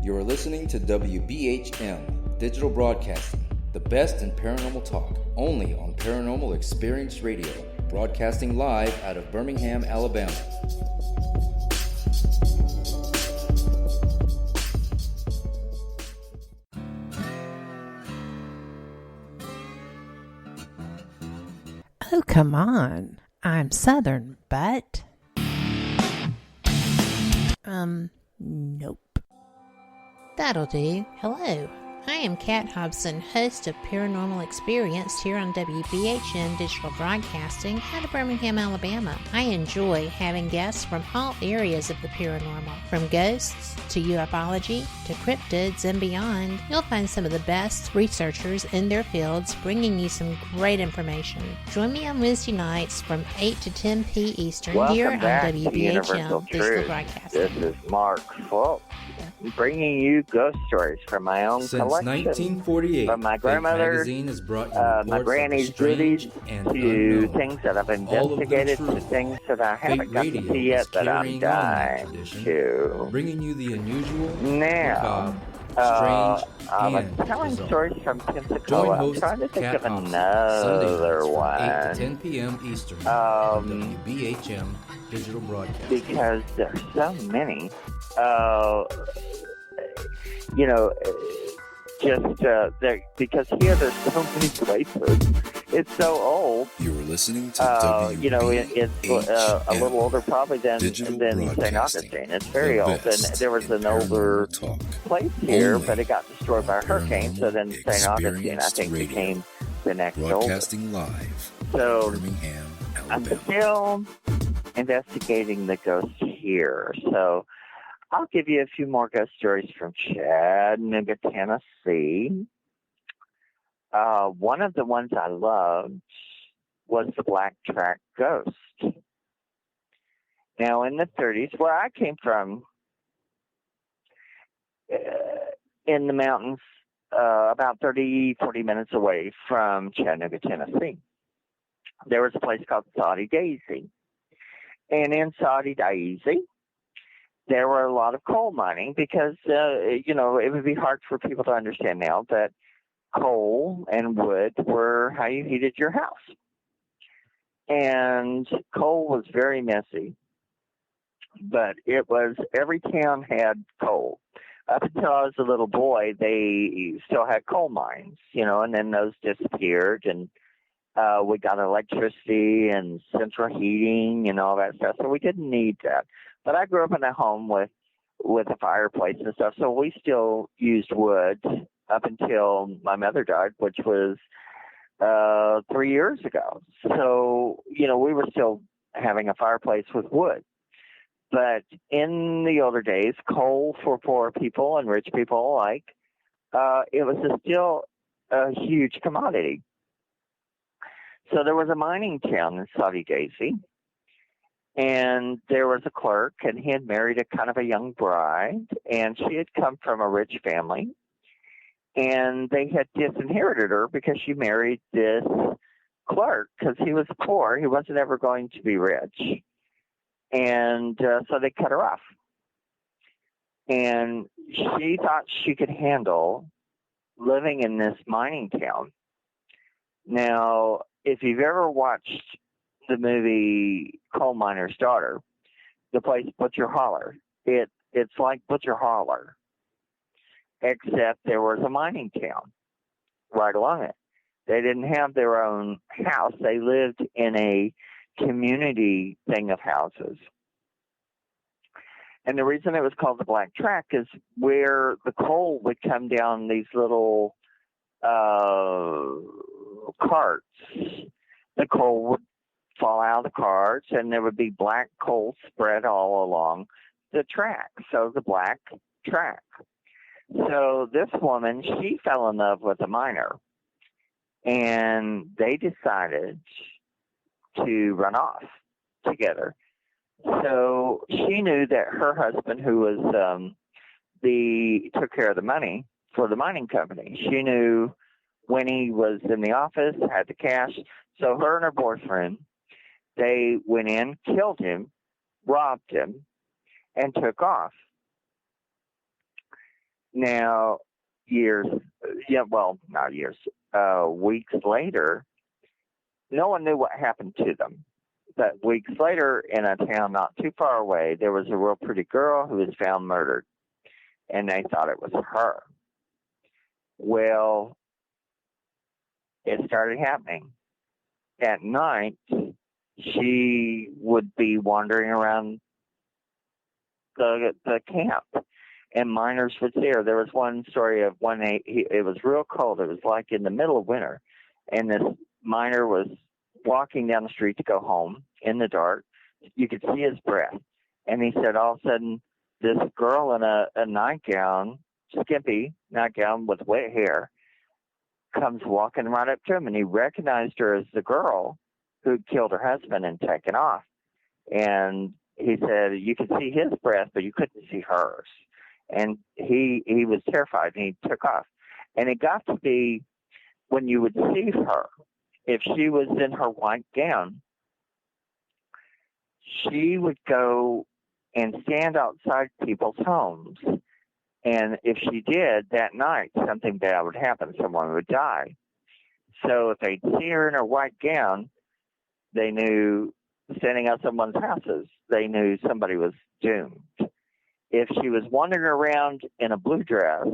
You're listening to WBHM Digital Broadcasting, the best in paranormal talk, only on Paranormal Experience Radio, broadcasting live out of Birmingham, Alabama. Oh, come on. I'm Southern, but... Nope. That'll do. Hello. I am Kat Hobson, host of Paranormal Experience here on WBHM Digital Broadcasting out of Birmingham, Alabama. I enjoy having guests from all areas of the paranormal, from ghosts to ufology to cryptids and beyond. You'll find some of the best researchers in their fields bringing you some great information. Join me on Wednesday nights from 8 to 10 p. Eastern here on WBHM Digital Broadcasting. This is Mark Fultz, bringing you ghost stories from my own Since collection. 1948, from my grandmother, magazine has brought you my granny's goodies, to things that I've investigated, to things that I haven't got to see yet that I'm dying to. Bringing you the unusual, now, strange, I'm telling bizarre. stories from Pensacola. I'm trying to think of another one. 8 to 10 p.m. Eastern on WBHM Digital Broadcast. Because there's so many. Because here there's so many places. It's so old. You're listening to it's a little older probably than St. Augustine. It's very old. And there was an older place here, but it got destroyed by a hurricane. So then St. Augustine, I think, became the next broadcasting oldest. live. So Birmingham, I'm Alabama. still investigating the ghosts here. So I'll give you a few more ghost stories from Chattanooga, Tennessee. One of the ones I loved was the Black Track Ghost. Now, in the 30s, where I came from, in the mountains, about 30, 40 minutes away from Chattanooga, Tennessee, there was a place called Saudi Daisy. And in Saudi Daisy, there were a lot of coal mining because, it would be hard for people to understand now that coal and wood were how you heated your house. And coal was very messy, but every town had coal. Up until I was a little boy, they still had coal mines, and then those disappeared, and we got electricity and central heating and all that stuff, so we didn't need that. But I grew up in a home with a fireplace and stuff, so we still used wood up until my mother died, which was 3 years ago. So, we were still having a fireplace with wood. But in the older days, coal for poor people and rich people alike, it was still a huge commodity. So there was a mining town in Saudi Daisy, and there was a clerk, and he had married a kind of a young bride, and she had come from a rich family, and they had disinherited her because she married this clerk because he was poor. He wasn't ever going to be rich. And so they cut her off. And she thought she could handle living in this mining town. Now, if you've ever watched the movie Coal Miner's Daughter, the place Butcher Holler, it It's like Butcher Holler, except there was a mining town right along it. They didn't have their own house. They lived in a community thing of houses. And the reason it was called the Black Track is where the coal would come down these little carts. The coal would fall out of the carts, and there would be black coal spread all along the track. So the Black Track. So this woman, she fell in love with a miner, and they decided to run off together. So she knew that her husband, who was took care of the money for the mining company, she knew when he was in the office, had the cash. So her and her boyfriend, they went in, killed him, robbed him, and took off. Now, weeks later, no one knew what happened to them. But weeks later, in a town not too far away, there was a real pretty girl who was found murdered, and they thought it was her. Well, it started happening. At night, she would be wandering around the camp, and miners would see her. There was one story of one night, it was real cold. It was like in the middle of winter, and this miner was walking down the street to go home in the dark. You could see his breath. And he said all of a sudden, this girl in a nightgown, skimpy nightgown with wet hair, comes walking right up to him, and he recognized her as the girl who'd killed her husband and taken off. And he said you could see his breath, but you couldn't see hers. And he was terrified, and he took off. And it got to be when you would see her, if she was in her white gown, she would go and stand outside people's homes. And if she did, that night, something bad would happen. Someone would die. So if they'd see her in her white gown, they knew, standing out someone's houses, they knew somebody was doomed. If she was wandering around in a blue dress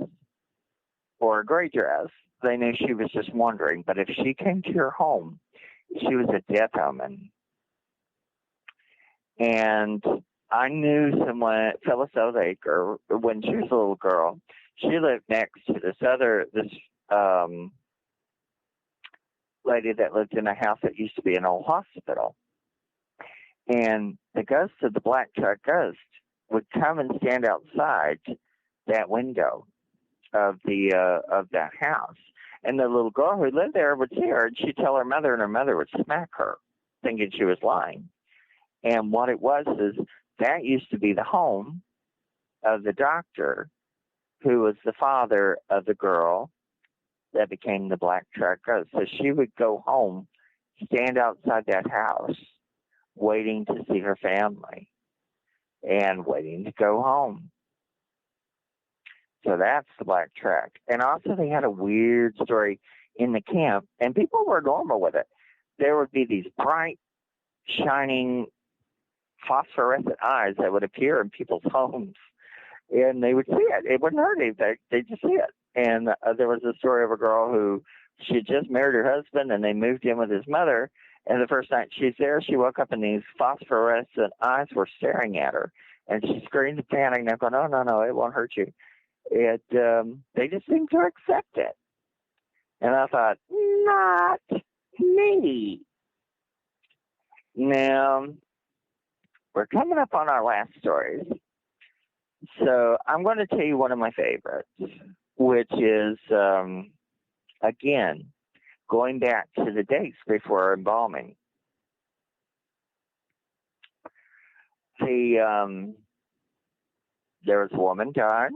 or a gray dress, they knew she was just wandering. But if she came to your home, she was a death omen. And I knew someone, Phyllis Oldacre, when she was a little girl. She lived next to this lady that lived in a house that used to be an old hospital. And the ghost of the Black Truck Ghost would come and stand outside that window of that house. And the little girl who lived there would see her, and she'd tell her mother, and her mother would smack her, thinking she was lying. And what it was is that used to be the home of the doctor who was the father of the girl that became the Black Truck Ghost. So she would go home, stand outside that house, waiting to see her family and waiting to go home. So that's the Black Track. And also they had a weird story in the camp, and people were normal with it. There would be these bright, shining, phosphorescent eyes that would appear in people's homes, and they would see it. It wouldn't hurt anything. They just see it. And there was a story of a girl who, she had just married her husband, and they moved in with his mother, and the first night she's there, she woke up and these phosphorescent eyes were staring at her, and she screamed and panicked, and they're going, no, it won't hurt you. They just seemed to accept it. And I thought, not me. Now, we're coming up on our last stories. So I'm going to tell you one of my favorites, which is, again, going back to the days before embalming. There was a woman died.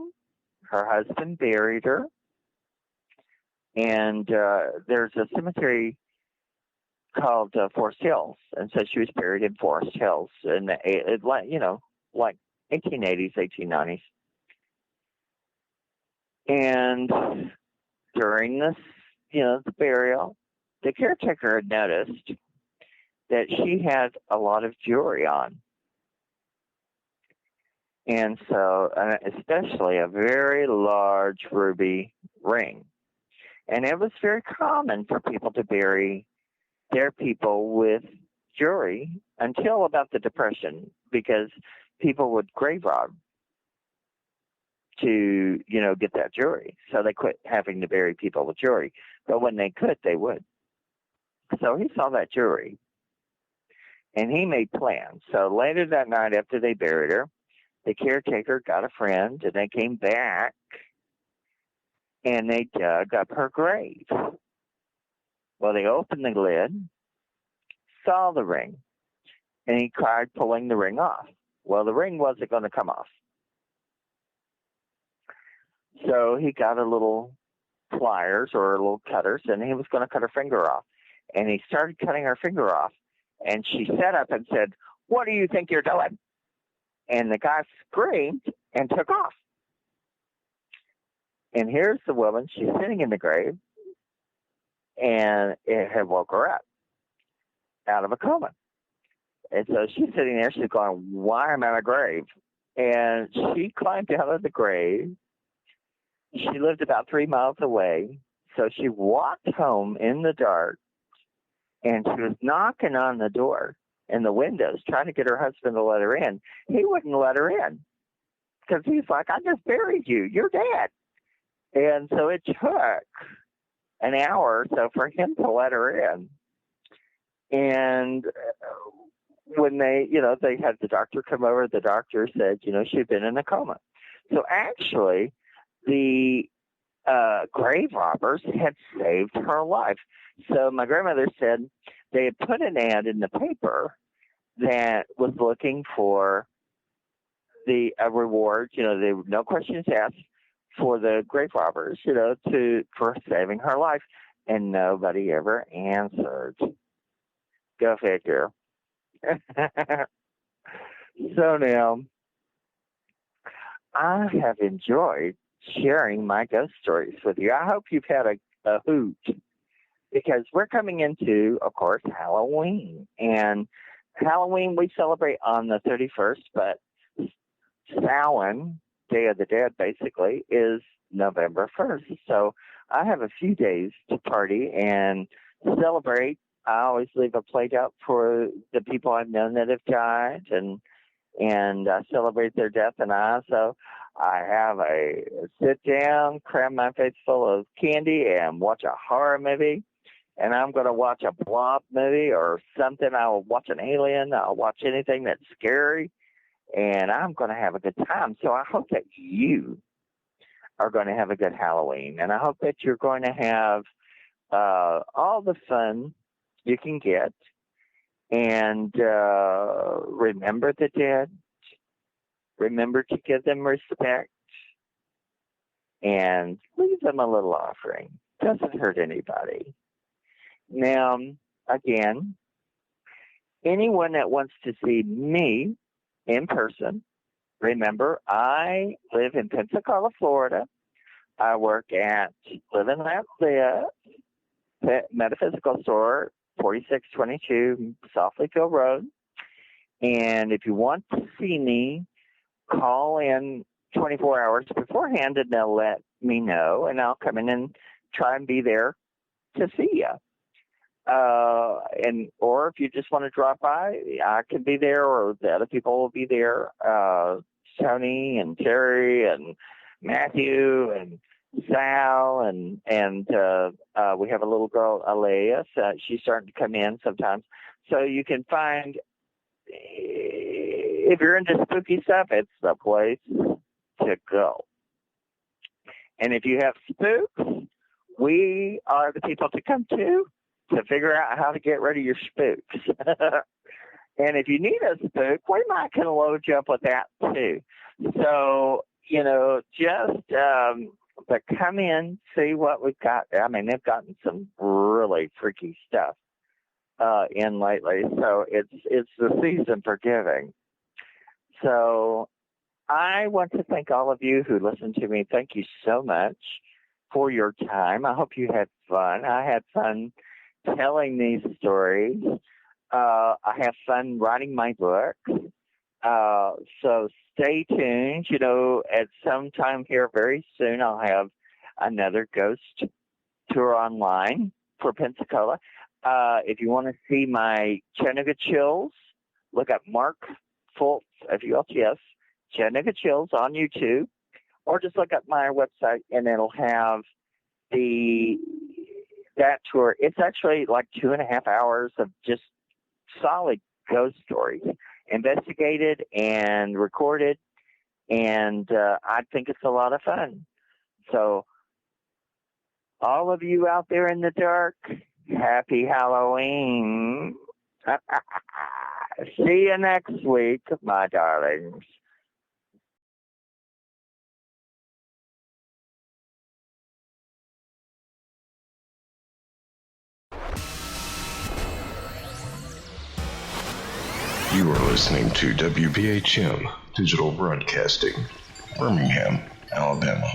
Her husband buried her. And there's a cemetery called Forest Hills. And so she was buried in Forest Hills in like 1880s, 1890s. And during this, the burial, the caretaker had noticed that she had a lot of jewelry on. And so, especially a very large ruby ring. And it was very common for people to bury their people with jewelry until about the Depression, because people would grave rob to, get that jewelry. So they quit having to bury people with jewelry. But when they could, they would. So he saw that jewelry, and he made plans. So later that night, after they buried her, the caretaker got a friend, and they came back, and they dug up her grave. Well, they opened the lid, saw the ring, and he tried pulling the ring off. Well, the ring wasn't going to come off. So he got a little pliers or little cutters, and he was going to cut her finger off. And he started cutting her finger off, and she sat up and said, "What do you think you're doing?" And the guy screamed and took off. And here's the woman. She's sitting in the grave, and it had woke her up out of a coma. And so she's sitting there. She's going, "Why am I in a grave?" And she climbed out of the grave. She lived about 3 miles away. So she walked home in the dark, and she was knocking on the door and the windows, trying to get her husband to let her in. He wouldn't let her in because he's like, "I just buried you. You're dead." And so it took an hour or so for him to let her in. And when they had the doctor come over, the doctor said, she'd been in a coma. So actually, the grave robbers had saved her life. So my grandmother said they had put an ad in the paper that was looking for the reward, no questions asked, for the grave robbers, for saving her life. And nobody ever answered. Go figure. So now, I have enjoyed sharing my ghost stories with you. I hope you've had a hoot, because we're coming into, of course, Halloween. And Halloween we celebrate on the 31st, but Samhain, Day of the Dead, basically, is November 1st. So I have a few days to party and celebrate. I always leave a plate out for the people I've known that have died, and celebrate their death. And so I have a sit down, cram my face full of candy, and watch a horror movie. And I'm going to watch a blob movie or something. I'll watch an alien. I'll watch anything that's scary. And I'm going to have a good time. So I hope that you are going to have a good Halloween. And I hope that you're going to have all the fun you can get. And remember the dead. Remember to give them respect. And leave them a little offering. Doesn't hurt anybody. Now, again, anyone that wants to see me in person, remember, I live in Pensacola, Florida. I work at Live and Let Live Metaphysical Store, 4622 Softlyfield Road. And if you want to see me, call in 24 hours beforehand, and they'll let me know, and I'll come in and try and be there to see you. Or if you just want to drop by, I can be there, or the other people will be there. Tony and Terry and Matthew and Sal and we have a little girl, Alea. She's starting to come in sometimes. So you can find, if you're into spooky stuff, it's the place to go. And if you have spooks, we are the people to come to figure out how to get rid of your spooks. And if you need a spook, we might can load you up with that too. So, but come in, see what we've got. I mean, they've gotten some really freaky stuff in lately. So it's the season for giving. So I want to thank all of you who listened to me. Thank you so much for your time. I hope you had fun. I had fun telling these stories. I have fun writing my book. So stay tuned. You know, at some time here very soon, I'll have another ghost tour online for Pensacola. If you want to see my Chattanooga Chills, look up Mark Fultz, Fults, Chattanooga Chills on YouTube, or just look up my website and it'll have that tour. It's actually like 2.5 hours of just solid ghost stories, investigated and recorded, and I think it's a lot of fun. So all of you out there in the dark, happy Halloween. See you next week, my darlings. You are listening to WBHM Digital Broadcasting, Birmingham, Alabama.